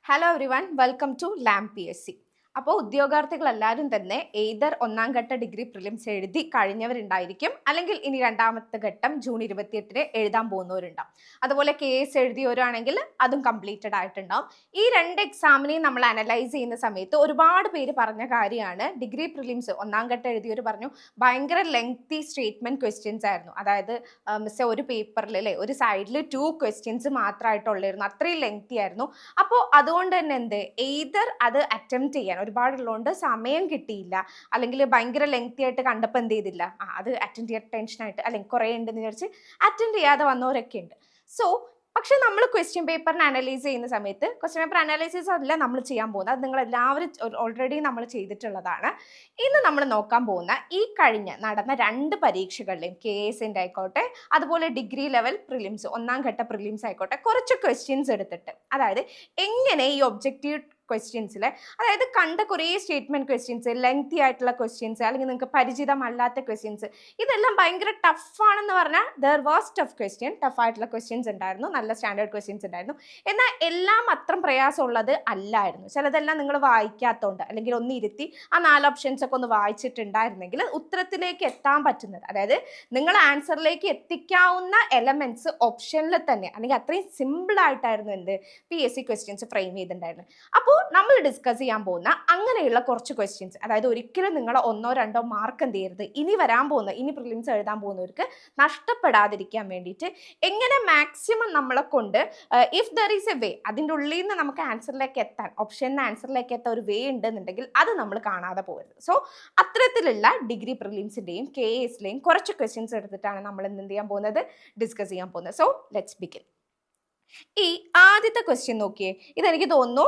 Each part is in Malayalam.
Hello everyone, welcome to ലാം PSC. അപ്പോൾ ഉദ്യോഗാർത്ഥികൾ എല്ലാവരും തന്നെ എയ്തർ ഒന്നാം ഘട്ട ഡിഗ്രി പ്രിലിംസ് എഴുതി കഴിഞ്ഞവരുണ്ടായിരിക്കും, അല്ലെങ്കിൽ ഇനി രണ്ടാമത്തെ ഘട്ടം ജൂൺ 28 എഴുതാൻ പോകുന്നവരുണ്ടാവും. അതുപോലെ KS എഴുതിയവരാണെങ്കിൽ അതും കംപ്ലീറ്റഡ് ആയിട്ടുണ്ടാവും. ഈ രണ്ട് എക്സാമിനെയും നമ്മൾ അനലൈസ് ചെയ്യുന്ന സമയത്ത് ഒരുപാട് പേര് പറഞ്ഞ കാര്യമാണ്, ഡിഗ്രി പ്രിലിംസ് ഒന്നാം ഘട്ടം എഴുതിയവർ പറഞ്ഞു ഭയങ്കര ലെങ്തി സ്റ്റേറ്റ്മെന്റ് ക്വസ്റ്റ്യൻസ് ആയിരുന്നു. അതായത് മിസ് ഒരു പേപ്പറിൽ അല്ലേ ഒരു സൈഡിൽ 2 ക്വസ്റ്റ്യൻസ് മാത്രമായിട്ടുള്ളായിരുന്നു, അത്രയും ലെങ്തി ആയിരുന്നു. അപ്പോൾ അതുകൊണ്ട് തന്നെ എയ്തർ അത് അറ്റംപ്റ്റ് ചെയ്യാൻ ഒരുപാടുള്ളതുകൊണ്ട് സമയം കിട്ടിയില്ല, അല്ലെങ്കിൽ ഭയങ്കര ലെങ്തി ആയിട്ട് കണ്ടപ്പോൾ എന്ത് ചെയ്തില്ല, അത് അറ്റൻഡ് ചെയ്യാൻ ടെൻഷനായിട്ട് അല്ലെങ്കിൽ കുറേ ഉണ്ടെന്ന് വിചാരിച്ച് അറ്റൻഡ് ചെയ്യാതെ വന്നവരൊക്കെ ഉണ്ട്. സോ പക്ഷെ നമ്മൾ ക്വസ്റ്റ്യൻ പേപ്പറിനെ അനലൈസ് ചെയ്യുന്ന സമയത്ത് ക്വസ്റ്റ്യൻ പേപ്പർ അനാലിസിസ് അല്ല നമ്മൾ ചെയ്യാൻ പോകുന്നത്, അത് നിങ്ങൾ എല്ലാവരും ഓൾറെഡി നമ്മൾ ചെയ്തിട്ടുള്ളതാണ്. ഇന്ന് നമ്മൾ നോക്കാൻ പോകുന്ന ഈ നടന്ന 2 പരീക്ഷകളിലെയും KSന്റെ ആയിക്കോട്ടെ അതുപോലെ ഡിഗ്രി ലെവൽ പ്രിലിംസ് ഒന്നാം ഘട്ട പ്രിലിംസ് ആയിക്കോട്ടെ കുറച്ച് ക്വസ്റ്റ്യൻസ് എടുത്തിട്ട്, അതായത് എങ്ങനെ ഈ ഒബ്ജക്റ്റീവ് ക്വസ്റ്റ്യൻസിൽ, അതായത് കണ്ട കുറേ സ്റ്റേറ്റ്മെന്റ് ക്വസ്റ്റ്യൻസ്, ലെങ്തി ആയിട്ടുള്ള ക്വസ്റ്റ്യൻസ്, അല്ലെങ്കിൽ നിങ്ങൾക്ക് പരിചിതമല്ലാത്ത ക്വസ്റ്റ്യൻസ്, ഇതെല്ലാം ഭയങ്കര ടഫാണെന്ന് പറഞ്ഞാൽ ദർ വാസ് ടഫായിട്ടുള്ള ക്വസ്റ്റ്യൻസ് ഉണ്ടായിരുന്നു, നല്ല സ്റ്റാൻഡേർഡ് ക്വസ്റ്റ്യൻസ് ഉണ്ടായിരുന്നു. എന്നാൽ എല്ലാം അത്ര പ്രയാസമുള്ളത് അല്ലായിരുന്നു. ചിലതെല്ലാം നിങ്ങൾ വായിക്കാത്തതുകൊണ്ട്, അല്ലെങ്കിൽ ഒന്ന് ഇരുത്തി ആ 4 ഓപ്ഷൻസ് ഒക്കെ ഒന്ന് വായിച്ചിട്ടുണ്ടായിരുന്നെങ്കിൽ ഉത്തരത്തിലേക്ക് എത്താൻ പറ്റുന്നത്, അതായത് നിങ്ങൾ ആൻസറിലേക്ക് എത്തിക്കാവുന്ന എലമെന്റ്സ് ഓപ്ഷനിൽ തന്നെ, അല്ലെങ്കിൽ അത്രയും സിമ്പിൾ ആയിട്ടായിരുന്നു PSC ക്വസ്റ്റ്യൻസ് ഫ്രെയിം ചെയ്തിട്ടുണ്ടായിരുന്നത്. അപ്പോൾ നമ്മൾ ഡിസ്കസ് ചെയ്യാൻ പോകുന്ന അങ്ങനെയുള്ള കുറച്ച് ക്വസ്റ്റ്യൻസ്, അതായത് ഒരിക്കലും നിങ്ങളെ 1-2 മാർക്ക് എന്ത് ചെയ്യരുത്, ഇനി പ്രിലിംസ് എഴുതാൻ പോകുന്നവർക്ക് നഷ്ടപ്പെടാതിരിക്കാൻ വേണ്ടിയിട്ട് എങ്ങനെ മാക്സിമം നമ്മളെ കൊണ്ട് if there is a way, അതിൻ്റെ ഉള്ളിൽ നിന്ന് നമുക്ക് ആൻസറിലേക്ക് എത്താൻ, ഓപ്ഷനിൽ ആൻസറിലേക്ക് എത്താൻ ഒരു വേ ഉണ്ടെന്നുണ്ടെങ്കിൽ അത് നമ്മൾ കാണാതെ പോകരുത്. സോ അത്തരത്തിലുള്ള ഡിഗ്രി പ്രിലിംസിൻ്റെയും KSലെയും കുറച്ച് ക്വസ്റ്റ്യൻസ് എടുത്തിട്ടാണ് നമ്മൾ എന്ത് ചെയ്യാൻ പോകുന്നത്, ഡിസ്കസ് ചെയ്യാൻ പോകുന്നത്. So let's begin. ഈ ആദ്യത്തെ ക്വസ്റ്റ്യൻ നോക്കിയേ, ഇതെനിക്ക് തോന്നുന്നു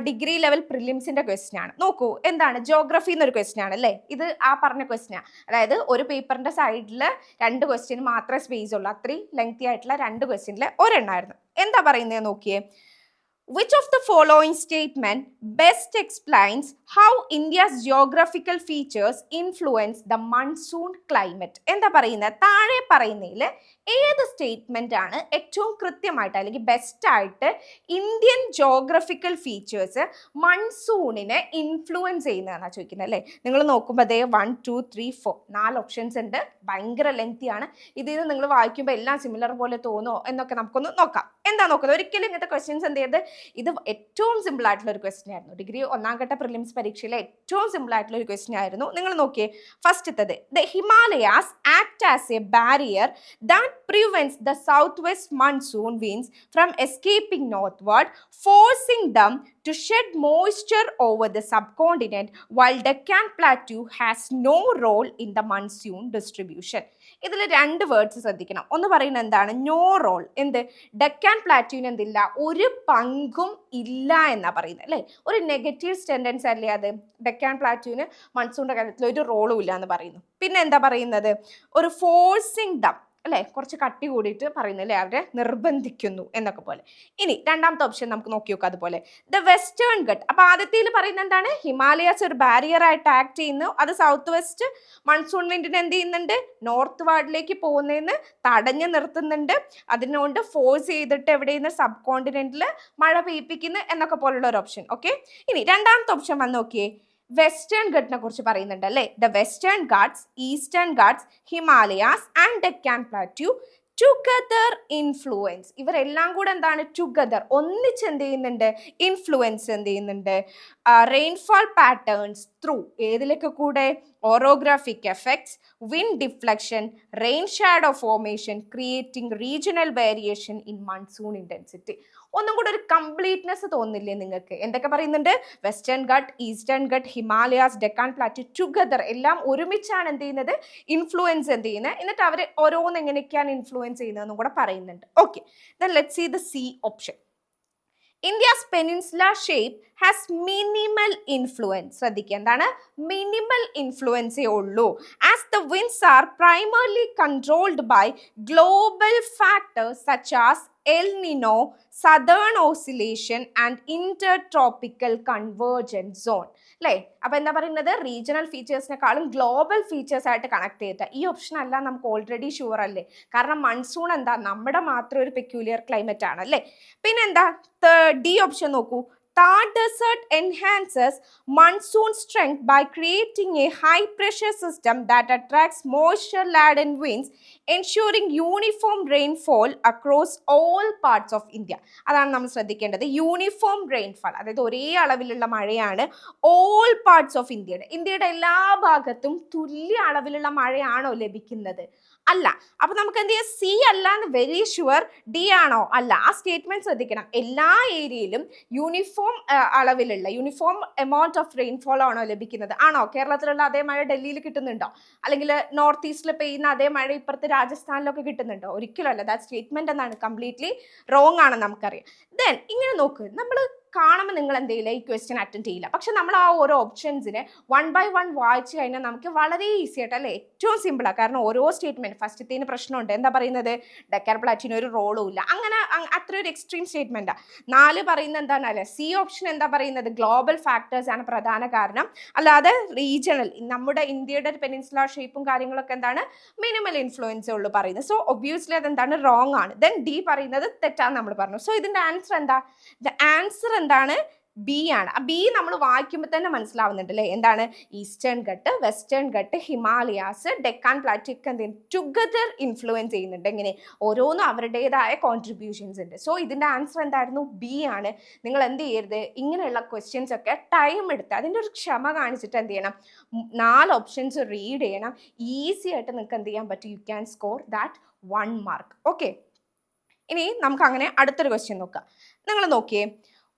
ഡിഗ്രി ലെവൽ പ്രിലിംസിന്റെ ക്വസ്റ്റ്യൻ ആണ്. നോക്കൂ, എന്താണ് ജോഗ്രഫി എന്നൊരു ക്വസ്റ്റ്യൻ ആണ് അല്ലേ, ഇത് ആ പറഞ്ഞ ക്വസ്റ്റ്യൻ ആണ്. അതായത് ഒരു പേപ്പറിന്റെ സൈഡിൽ 2 ക്വസ്റ്റ്യൻ മാത്രമേ സ്പേസ് ഉള്ളൂ, അത്രയും ലെങ്തി ആയിട്ടുള്ള 2 ക്വസ്റ്റ്യനിൽ ഒരെണ്ണമായിരുന്നു. എന്താ പറയുന്നത് നോക്കിയേ, which of the following statement best explains how India's geographical features influence the monsoon climate? എന്താ പറയുന്നത്, താഴെ പറയുന്നതിൽ ഏത് സ്റ്റേറ്റ്മെന്റ് ആണ് ഏറ്റവും കൃത്യമായിട്ട് അല്ലെങ്കിൽ ബെസ്റ്റ് ആയിട്ട് ഇന്ത്യൻ ജോഗ്രഫിക്കൽ ഫീച്ചേഴ്സ് മൺസൂണിനെ ഇൻഫ്ലുവൻസ് ചെയ്യുന്നതെന്നാണ് ചോദിക്കുന്നത് അല്ലേ. നിങ്ങൾ നോക്കുമ്പോൾ അതേ 1 2 3 4 4 ഓപ്ഷൻസ് ഉണ്ട്, ഭയങ്കര ലെങ്തി ആണ്. ഇതിൽ നിങ്ങൾ വായിക്കുമ്പോൾ എല്ലാം സിമിലർ പോലെ തോന്നോ എന്നൊക്കെ നമുക്കൊന്ന് നോക്കാം. എന്താ നോക്കുന്നത്, ഒരിക്കലും ഇങ്ങനത്തെ ക്വസ്റ്റ്യൻസ് എന്ത് ചെയ്ത്, ഇത് ഏറ്റവും സിമ്പിൾ ആയിട്ടുള്ള ഒരു ക്വസ്റ്റ്യൻ ആയിരുന്നു, ഡിഗ്രി ഒന്നാം ഘട്ട പ്രിലിംസ് പരീക്ഷയിലെ ഏറ്റവും സിമ്പിൾ ആയിട്ടുള്ള ഒരു ക്വസ്റ്റ്യൻ ആയിരുന്നു. നിങ്ങൾ നോക്കിയേ, ഫസ്റ്റത്തത്, the Himalayas act as a barrier that prevents the southwest monsoon winds from escaping northward, forcing them to shed moisture over the subcontinent, while Deccan Plateau has no role in the monsoon distribution. ഇതിൽ 2 വേർഡ്സ് ശ്രദ്ധിക്കണം. ഒന്ന് പറയുന്നത് എന്താണ്, നോ റോൾ. എന്ത്, ഡെക്കാൻ പ്ലാറ്റ്യൂവിന് എന്തില്ല, ഒരു പങ്കും ഇല്ല എന്നാ പറയുന്നത് അല്ലേ. ഒരു നെഗറ്റീവ് ടെൻഡൻസ് അല്ലേ അത്, ഡെക്കാൻ പ്ലാറ്റ്യൂവിന് മൺസൂണിന്റെ കാര്യത്തിൽ ഒരു റോളും ഇല്ല എന്ന് പറയുന്നു. പിന്നെ എന്താ പറയുന്നത്, ഒരു ഫോഴ്സിങ് ദം അല്ലേ, കുറച്ച് കട്ടി കൂടിയിട്ട് പറയുന്നില്ലേ, അവരെ നിർബന്ധിക്കുന്നു എന്നൊക്കെ പോലെ. ഇനി രണ്ടാമത്തെ ഓപ്ഷൻ നമുക്ക് നോക്കി നോക്കാം. അതുപോലെ ദ വെസ്റ്റേൺ ഗട്ട്, അപ്പൊ ആദ്യത്തിൽ പറയുന്നത് എന്താണ്, ഹിമാലയാസ് ഒരു ബാരിയർ ആയിട്ട് ആക്ട് ചെയ്യുന്നു, അത് സൗത്ത് വെസ്റ്റ് മൺസൂൺ വിൻഡിനെ എന്ത് ചെയ്യുന്നുണ്ട്, നോർത്ത് വാർഡിലേക്ക് പോകുന്നതിന് തടഞ്ഞു നിർത്തുന്നുണ്ട്, അതിനുകൊണ്ട് ഫോഴ്സ് ചെയ്തിട്ട് എവിടെയെന്ന് സബ് കോണ്ടിനെന്റിൽ മഴ പെയ്യിപ്പിക്കുന്നു എന്നൊക്കെ പോലുള്ള ഒരു ഓപ്ഷൻ. ഓക്കെ, ഇനി രണ്ടാമത്തെ ഓപ്ഷൻ വന്ന് നോക്കിയേ, വെസ്റ്റേൺ ഗട്ടിനെ കുറിച്ച് പറയുന്നുണ്ട് അല്ലേ. The western Ghats, eastern Ghats, Himalayas and Deccan plateau together influence, ഇവരെല്ലാം കൂടെ എന്താണ്, ടുഗദർ ഒന്നിച്ച് എന്ത് ചെയ്യുന്നുണ്ട്, ഇൻഫ്ലുവൻസ് എന്ത് ചെയ്യുന്നുണ്ട്, റെയിൻഫോൾ പാറ്റേൺസ് ത്രൂ ഏതിലൊക്കെ കൂടെ, orographic effects, wind deflection, rain shadow formation, creating regional variation in monsoon intensity. ഒന്നും കൂടെ ഒരു കംപ്ലീറ്റ്നെസ് തോന്നില്ലേ നിങ്ങൾക്ക്, എന്തൊക്കെ പറയുന്നുണ്ട്, western Ghat, eastern Ghat, Himalayas, Deccan plateau together എല്ലാം ഒരുമിച്ചാണ് എന്ത് ചെയ്യുന്നത്, ഇൻഫ്ലുവൻസ് എന്ത് ചെയ്യുന്നത്, എന്നിട്ട് അവർ ഓരോന്ന് എങ്ങനെയൊക്കെയാണ് ഇൻഫ്ലുവൻസ് ചെയ്യുന്നതെന്നും കൂടെ പറയുന്നുണ്ട്. Okay, then let's see the C option. India's peninsula shape has minimal influence. ശ്രദ്ധിക്കുക, എന്താണ് മിനിമൽ ഇൻഫ്ലുവൻസേ ഉള്ളൂ. As the winds are primarily controlled by global factors such as El Nino, Southern Oscillation and Intertropical Convergence Zone. അല്ലേ, അപ്പൊ എന്താ പറയുന്നത്, റീജിയണൽ ഫീച്ചേഴ്സിനെക്കാളും ഗ്ലോബൽ ഫീച്ചേഴ്സ് ആയിട്ട് കണക്ട് ചെയ്തിട്ട്. ഈ ഓപ്ഷൻ അല്ല നമുക്ക് ഓൾറെഡി ഷുവർ അല്ലേ, കാരണം മൺസൂൺ എന്താ നമ്മുടെ മാത്രം ഒരു പെക്യൂലിയർ ക്ലൈമറ്റ് ആണ് അല്ലേ. പിന്നെന്താ, D ഓപ്ഷൻ നോക്കൂ, Thar Desert enhances monsoon strength by creating a high pressure system that attracts moisture laden winds, ensuring uniform rainfall across all parts of India. അതാണ് നമ്മൾ ശ്രദ്ധിക്കേണ്ടത്. യൂണിഫോം റെയിൻഫാൾ, അതായത് ഒരേ അളവിലുള്ള മഴയാണ് ഓൾ പാർട്സ് ഓഫ് ഇന്ത്യയുടെ എല്ലാ ഭാഗത്തും തുല്യ അളവിലുള്ള മഴയാണോ ലഭിക്കുന്നത്? അല്ല. അപ്പൊ നമുക്ക് എന്ത് ചെയ്യാം? സി അല്ല എന്ന് വെരി ഷുവർ. ഡി ആണോ? അല്ല. ആ സ്റ്റേറ്റ്മെന്റ് ശ്രദ്ധിക്കണം. എല്ലാ ഏരിയയിലും യൂണിഫോം അളവിലുള്ള യൂണിഫോം എമൗണ്ട് ഓഫ് റെയിൻഫോൾ ആണോ ലഭിക്കുന്നത്? ആണോ? കേരളത്തിലുള്ള അതേ മഴ ഡൽഹിയിൽ കിട്ടുന്നുണ്ടോ? അല്ലെങ്കിൽ നോർത്ത് ഈസ്റ്റിൽ പെയ്യുന്ന അതേ മഴ ഇപ്പുറത്ത് രാജസ്ഥാനിലൊക്കെ കിട്ടുന്നുണ്ടോ? ഒരിക്കലും അല്ല. ദാറ്റ് സ്റ്റേറ്റ്മെന്റ് എന്നാണ് കംപ്ലീറ്റ്ലി റോങ് ആണെന്ന് നമുക്കറിയാം. ദെൻ ഇങ്ങനെ നോക്ക്, നമ്മൾ കാണുമ്പോൾ നിങ്ങൾ എന്ത് ചെയ്യില്ല, ഈ ക്വസ്റ്റ്യൻ അറ്റൻഡ് ചെയ്യില്ല. പക്ഷെ നമ്മൾ ആ ഓരോ ഓപ്ഷൻസിനെ 1 by 1 വായിച്ചു കഴിഞ്ഞാൽ നമുക്ക് വളരെ ഈസി ആയിട്ട്, അല്ലേ, ഏറ്റവും സിമ്പിളാണ്. കാരണം ഓരോ സ്റ്റേറ്റ്മെന്റ് ഫസ്റ്റത്തേന് പ്രശ്നമുണ്ട്. എന്താ പറയുന്നത്? ഡെക്കർ പ്ലാറ്റിന് ഒരു റോളും ഇല്ല. അങ്ങനെ അത്ര ഒരു എക്സ്ട്രീം സ്റ്റേറ്റ്മെന്റാണ്. 4 പറയുന്നത് എന്താണ്? അല്ലെ, സി ഓപ്ഷൻ എന്താ പറയുന്നത്? ഗ്ലോബൽ ഫാക്ടേഴ്സ് ആണ് പ്രധാന കാരണം, അല്ലാതെ റീജിയണൽ, നമ്മുടെ ഇന്ത്യയുടെ പെനിൻസുലാർ ഷേപ്പും കാര്യങ്ങളൊക്കെ എന്താണ്, മിനിമൽ ഇൻഫ്ലുവൻസേ ഉള്ളൂ പറയുന്നത്. സോ ഒബ്വിയസ്ലി അതെന്താണ്? റോങ് ആണ്. ദെൻ ഡി പറയുന്നത് തെറ്റാന്ന് നമ്മൾ പറഞ്ഞു. സോ ഇതിന്റെ ആൻസർ എന്താ? ദ ആൻസർ എന്താണ്? ബി ആണ്. ആ ബി നമ്മൾ വായിക്കുമ്പോൾ തന്നെ മനസ്സിലാവുന്നുണ്ട്, അല്ലേ? എന്താണ്? Eastern Ghat, western Ghat, Himalayas, Deccan പ്ലാറ്റു ഒക്കെ എന്ത് ചെയ്യുന്നു? ടുഗദർ ഇൻഫ്ലുവൻസ് ചെയ്യുന്നുണ്ട്. എങ്ങനെ? ഓരോന്നും അവരുടേതായ കോൺട്രിബ്യൂഷൻസ് ഉണ്ട്. സോ ഇതിന്റെ ആൻസർ എന്തായിരുന്നു? ബി ആണ്. നിങ്ങൾ എന്ത് ചെയ്യരുത്, ഇങ്ങനെയുള്ള ക്വസ്റ്റ്യൻസ് ഒക്കെ ടൈം എടുത്ത് അതിൻ്റെ ഒരു ക്ഷമ കാണിച്ചിട്ട് എന്ത് ചെയ്യണം? 4 ഓപ്ഷൻസ് റീഡ് ചെയ്യണം. ഈസി ആയിട്ട് നിങ്ങൾക്ക് എന്ത് ചെയ്യാൻ പറ്റും? You can score that 1 mark. Okay, ഇനി നമുക്ക് അങ്ങനെ അടുത്തൊരു ക്വസ്റ്റ്യൻ നോക്കാം. നിങ്ങൾ നോക്കിയേ,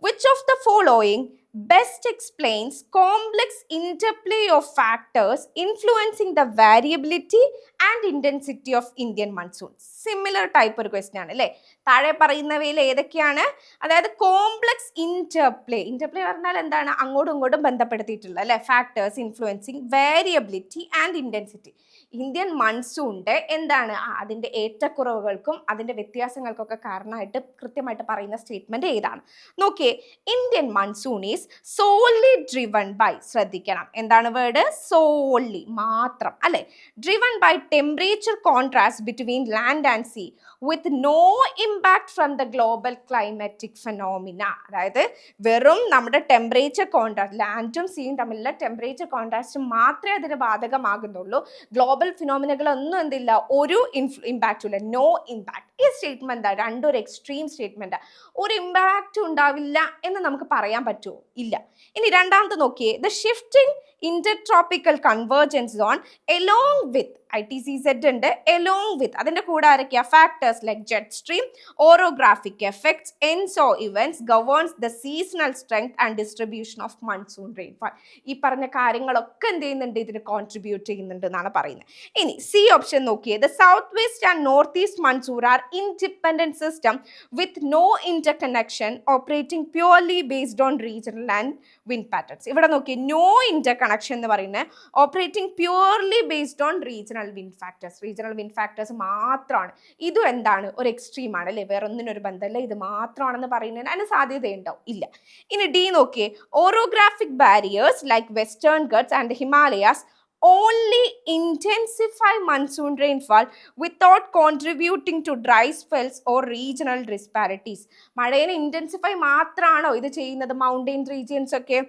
which of the following best explains complex interplay of factors influencing the variability and intensity of Indian monsoon? Similar type ഒരു ക്വസ്റ്റ്യൻ ആണ്, അല്ലേ? താഴെ പറയുന്നവയിൽ ഏതൊക്കെയാണ്? അതായത് കോംപ്ലക്സ് ഇന്റർപ്ലേ പറഞ്ഞാൽ എന്താണ്? അങ്ങോട്ടും ഇങ്ങോട്ടും ബന്ധപ്പെടുത്തിയിട്ടുള്ള, അല്ലെ, factors influencing variability and intensity. Indian മൺസൂണിന്റെ എന്താണ് അതിന്റെ ഏറ്റക്കുറവുകൾക്കും അതിന്റെ വ്യത്യാസങ്ങൾക്കൊക്കെ കാരണമായിട്ട് കൃത്യമായിട്ട് പറയുന്ന സ്റ്റേറ്റ്മെന്റ് ഏതാണ്? നോക്കിയേ, Indian monsoon is solely driven by, ശ്രദ്ധിക്കണം, എന്താണ് വേർഡ്? സോൾലി, മാത്രം, അല്ലെ, driven by temperature contrast between land and sea with no impact from the global climatic phenomena. അതായത് വെറും നമ്മുടെ ടെമ്പറേച്ചർ കോൺട്രാസ്റ്റ്, ലാൻഡും സീയും തമ്മിലുള്ള ടെമ്പറേച്ചർ കോൺട്രാസ്റ്റ് മാത്രമേ അതിന് ബാധകമാകുന്നുള്ളൂ. ഗ്ലോബൽ ഫിനോമിനകളൊന്നും എന്തില്ല, ഒരു ഇമ്പാക്റ്റും ഇല്ല, നോ ഇമ്പാക്ട്. ഈ സ്റ്റേറ്റ്മെന്റ് രണ്ടും ഒരു എക്സ്ട്രീം സ്റ്റേറ്റ്മെന്റ്. ഒരു ഇമ്പാക്റ്റും ഉണ്ടാവില്ല എന്ന് നമുക്ക് പറയാൻ പറ്റുമോ? ഇല്ല. ഇനി രണ്ടാമത്തെ നോക്കിയേ, the shifting intertropical convergence zone along with ITCZ ഉണ്ട്, എലോങ് വിത്ത് അതിന്റെ കൂടെ ആരൊക്കെയാ? Factors like jet stream, orographic effects, ENSO events governs the seasonal strength and distribution of monsoon rainfall. ഈ പറഞ്ഞ കാര്യങ്ങളൊക്കെ എന്ത് ചെയ്യുന്നുണ്ട്? ഇതിന് കോൺട്രിബ്യൂട്ട് ചെയ്യുന്നുണ്ട് എന്നാണ് പറയുന്നത്. ഇനി സി ഓപ്ഷൻ നോക്കിയേ, the south west and north east monsoon are independent system with no interconnection operating purely based on regional and wind patterns. ഇവിടെ നോക്കിയേ, നോ ഇന്റർ കണക്ഷൻ എന്ന് പറയുന്നത് operating purely based on regional wind factors മാത്രമാണ്. ഇതും എന്താണ്? ഒരു എക്സ്ട്രീം ആണ്, അല്ലേ? വേറെ ഒന്നിനൊരു ബന്ധമല്ല, ഇത് മാത്രമാണെന്ന് പറയുന്നതിന് അതിന് സാധ്യതയുണ്ടാവും? ഇല്ല. ഇനി ഡി നോക്കിയേ, orographic barriers like western guts and Himalayas only intensify monsoon rainfall without contributing to dry spells or regional disparities. മഴയെ ഇന്റൻസിഫൈ മാത്രമാണോ ഇത് ചെയ്യുന്നത്? മൗണ്ടെയിൻ റീജിയൻസ് ഒക്കെ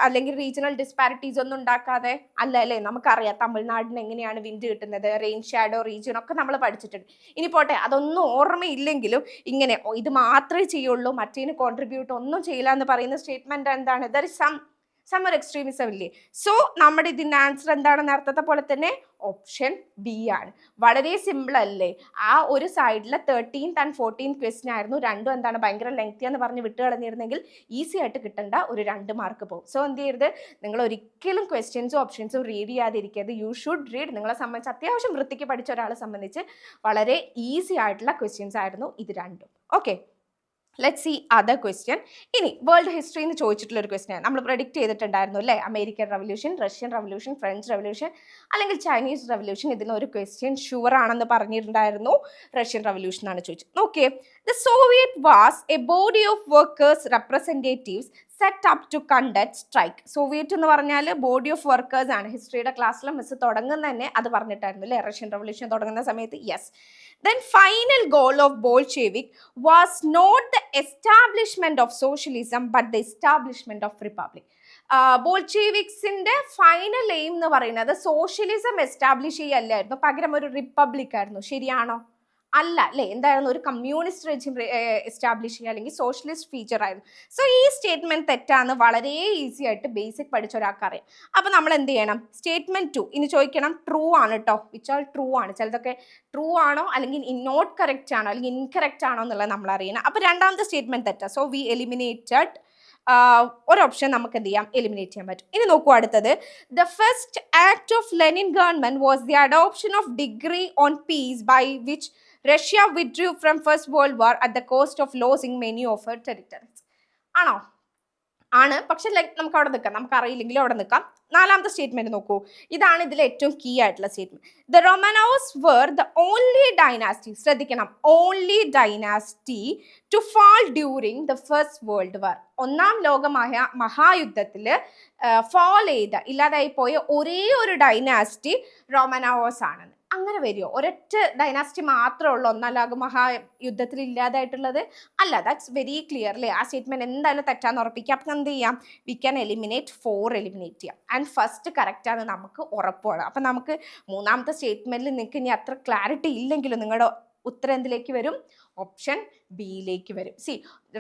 അല്ലെങ്കിൽ റീജിയണൽ ഡിസ്പാരിറ്റീസ് ഒന്നും ഉണ്ടാക്കാതെ? അല്ല, അല്ലേ? നമുക്കറിയാം തമിഴ്നാടിന് എങ്ങനെയാണ് വിൻഡ് കിട്ടുന്നത്, റെയിൻ ഷാഡോ റീജിയൻ ഒക്കെ നമ്മൾ പഠിച്ചിട്ടുണ്ട്. ഇനി പോട്ടെ, അതൊന്നും ഓർമ്മയില്ലെങ്കിലും ഇങ്ങനെ ഇത് മാത്രമേ ചെയ്യുള്ളൂ, മറ്റേന് കോൺട്രിബ്യൂട്ട് ഒന്നും ചെയ്യില്ല എന്ന് പറയുന്ന സ്റ്റേറ്റ്മെന്റ് എന്താണ്? ദർ ഇസ് some ഒരു എക്സ്ട്രീമിസം ഇല്ലേ? സോ നമ്മുടെ ഇതിൻ്റെ ആൻസർ എന്താണ്? നേരത്തെ പോലെ തന്നെ ഓപ്ഷൻ ബി ആണ്. വളരെ സിമ്പിൾ അല്ലേ? ആ ഒരു സൈഡിലെ 13th and 14th ക്വസ്റ്റ്യൻ ആയിരുന്നു. രണ്ടും എന്താണ് ഭയങ്കര ലെങ്തി എന്ന് പറഞ്ഞ് വിട്ട് കളഞ്ഞിരുന്നെങ്കിൽ ഈസി ആയിട്ട് കിട്ടേണ്ട ഒരു 2 മാർക്ക് പോകും. സോ എന്ത് ചെയ്യരുത്, നിങ്ങൾ ഒരിക്കലും ക്വസ്റ്റ്യൻസും ഓപ്ഷൻസും റീഡ് ചെയ്യാതിരിക്കരുത്. You should read. നിങ്ങളെ സംബന്ധിച്ച് അത്യാവശ്യം വൃത്തിക്ക് പഠിച്ച ഒരാളെ സംബന്ധിച്ച് വളരെ ഈസി ആയിട്ടുള്ള ക്വസ്റ്റ്യൻസ് ആയിരുന്നു ഇത് രണ്ടും. Okay, let see other question. ഇനി വേൾഡ് ഹിസ്റ്ററി എന്ന് ചോദിച്ചിട്ടുള്ള ഒരു ക്വസ്റ്റ്യൻ നമ്മൾ പ്രെഡിക്റ്റ് ചെയ്തിട്ടുണ്ടായിരുന്നു, അല്ലേ? American revolution, Russian revolution, French revolution അല്ലെങ്കിൽ ചൈനീസ് റവല്യൂഷൻ, ഇതിനൊരു ക്വസ്റ്റ്യൻ ഷുവർ ആണെന്ന് പറഞ്ഞിട്ടുണ്ടായിരുന്നു. റഷ്യൻ റവല്യൂഷൻ ആണ് ചോദിച്ചത്. നോക്കിയേ, the Soviet was a body of workers representatives set up to conduct strike. Soviet എന്ന് പറഞ്ഞാൽ ബോഡി ഓഫ് വർക്കേഴ്സ് ആണ്. ഹിസ്റ്ററിയുടെ ക്ലാസ്സിൽ മിസ് തുടങ്ങുന്ന തന്നെ അത് പറഞ്ഞിട്ടായിരുന്നു, അല്ലേ? റഷ്യൻ റവല്യൂഷൻ തുടങ്ങുന്ന സമയത്ത്. Yes, Then final goal of Bolshevik was not the establishment of socialism but the establishment of republic. ബോൾഷെവിക്സിന്റെ ഫൈനൽ എയിം എന്ന് പറയുന്നത് സോഷ്യലിസം എസ്റ്റാബ്ലിഷ് ചെയ്യല്ലായിരുന്നു, പകരം ഒരു റിപ്പബ്ലിക് ആയിരുന്നു. ശരിയാണോ? അല്ല അല്ലേ? എന്തായിരുന്നു? ഒരു കമ്മ്യൂണിസ്റ്റ് റെജിം എസ്റ്റാബ്ലിഷ് ചെയ്യുക അല്ലെങ്കിൽ സോഷ്യലിസ്റ്റ് ഫീച്ചർ ആയിരുന്നു. സോ ഈ സ്റ്റേറ്റ്മെന്റ് തെറ്റാന്ന് വളരെ ഈസി ആയിട്ട് ബേസിക് പഠിച്ച ഒരാൾക്ക് അറിയാം. അപ്പൊ നമ്മൾ എന്ത് ചെയ്യണം? സ്റ്റേറ്റ്മെന്റ് 2 ഇനി ചോദിക്കണം, ട്രൂ ആണ് കേട്ടോ, വിച്ച് ആൾ ട്രൂ ആണ്. ചിലതൊക്കെ ട്രൂ ആണോ അല്ലെങ്കിൽ നോട്ട് കറക്റ്റ് ആണോ അല്ലെങ്കിൽ ഇൻകറക്റ്റ് ആണോ എന്നുള്ളത് നമ്മൾ അറിയണം. അപ്പൊ രണ്ടാമത്തെ സ്റ്റേറ്റ്മെന്റ് തെറ്റാ. സോ വി എലിമിനേറ്റഡ് ഒരു ഓപ്ഷൻ നമുക്ക് എന്ത് ചെയ്യാം? എലിമിനേറ്റ് ചെയ്യാൻ പറ്റും. ഇനി നോക്കൂ അടുത്തത്. The first act of Lenin government was the adoption of decree on peace by which Russia withdrew from First World War at the cost of losing many of her territories. ആണോ? ആണ്. പക്ഷെ നമുക്ക് അവിടെ നിൽക്കാം, നമുക്ക് അറിയില്ലെങ്കിലും അവിടെ നിൽക്കാം. നാലാമത്തെ സ്റ്റേറ്റ്മെന്റ് നോക്കൂ, ഇതാണ് ഇതിൽ ഏറ്റവും കീ ആയിട്ടുള്ള statement. The Romanovs were the only dynasty, ശ്രദ്ധിക്കണം, only dynasty to fall during the First World War. ഒന്നാം ലോക മഹായുദ്ധത്തിൽ fall ചെയ്ത, ഇല്ലാതായി പോയ ഒരേ ഒരു ഡൈനാസ്റ്റി റൊമാനോസ് ആണെന്ന്. അങ്ങനെ വരുമോ? ഒരൊറ്റ ഡൈനാസ്റ്റി മാത്രമേ ഉള്ളൂ ഒന്നാം ലോക മഹായുദ്ധത്തിൽ ഇല്ലാതായിട്ടുള്ളത്? അല്ല. ദാറ്റ്സ് വെരി ക്ലിയർ അല്ലേ? ആ സ്റ്റേറ്റ്മെന്റ് എന്തായാലും തെറ്റാന്ന് ഉറപ്പിക്കാം. അപ്പം എന്ത് ചെയ്യാം? വി ക്യാൻ എലിമിനേറ്റ് 4 എലിമിനേറ്റ് ചെയ്യാം. ആൻഡ് ഫസ്റ്റ് കറക്റ്റ് ആണ് നമുക്ക് ഉറപ്പാണ്. അപ്പം നമുക്ക് മൂന്നാമത്തെ സ്റ്റേറ്റ്മെന്റിൽ നിങ്ങൾക്ക് ഇനി അത്ര ക്ലാരിറ്റി ഇല്ലെങ്കിലും നിങ്ങളുടെ ഉത്തരം എന്തിലേക്ക് വരും? ഓപ്ഷൻ ബിയിലേക്ക് വരും. സി,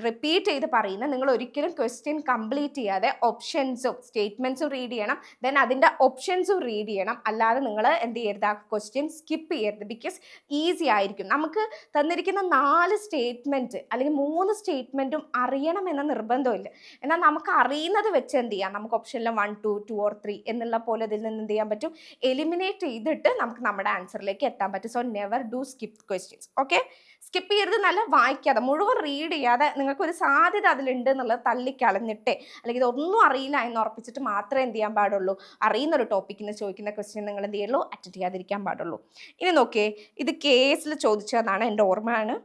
റിപ്പീറ്റ് ചെയ്ത് പറയുന്ന, നിങ്ങൾ ഒരിക്കലും ക്വസ്റ്റ്യൻ കംപ്ലീറ്റ് ചെയ്യാതെ ഓപ്ഷൻസും സ്റ്റേറ്റ്മെന്റ്സും റീഡ് ചെയ്യണം, ദെൻ അതിൻ്റെ ഓപ്ഷൻസും റീഡ് ചെയ്യണം. അല്ലാതെ നിങ്ങൾ എന്ത് ചെയ്യരുത്? ആ ക്വസ്റ്റ്യൻ സ്കിപ്പ് ചെയ്യരുത്. ബിക്കോസ് ഈസി ആയിരിക്കും. നമുക്ക് തന്നിരിക്കുന്ന 4 സ്റ്റേറ്റ്മെന്റ് അല്ലെങ്കിൽ 3 സ്റ്റേറ്റ്മെന്റും അറിയണമെന്ന നിർബന്ധമില്ല. എന്നാൽ നമുക്ക് അറിയുന്നത് വെച്ച് എന്ത് ചെയ്യാം? നമുക്ക് ഓപ്ഷനിൽ 1, 2, 2 or 3 എന്നുള്ള പോലെ ഇതിൽ നിന്ന് എന്ത് ചെയ്യാൻ പറ്റും? എലിമിനേറ്റ് ചെയ്തിട്ട് നമുക്ക് നമ്മുടെ ആൻസറിലേക്ക് എത്താൻ പറ്റും. So never do skip questions. Okay? Skip ചെയ്യരുത്, നല്ല വായിക്കാതെ മുഴുവൻ റീഡ് ചെയ്യാതെ നിങ്ങൾക്കൊരു സാധ്യത അതിലുണ്ട് എന്നുള്ളത് തള്ളിക്കളഞ്ഞിട്ടേ, അല്ലെങ്കിൽ ഇതൊന്നും അറിയില്ല എന്ന് ഉറപ്പിച്ചിട്ട് മാത്രമേ എന്ത് ചെയ്യാൻ പാടുള്ളൂ? അറിയുന്ന ഒരു ടോപ്പിക്കിന് ചോദിക്കുന്ന ക്വസ്റ്റ്യൻ നിങ്ങൾ എന്ത് ചെയ്യുള്ളൂ? അറ്റൻഡ് ചെയ്യാതിരിക്കാൻ പാടുള്ളൂ. ഇനി നോക്കിയേ, ഇത് കേസിൽ ചോദിച്ചതെന്നാണ്, എൻ്റെ ഓർമ്മയാണ്.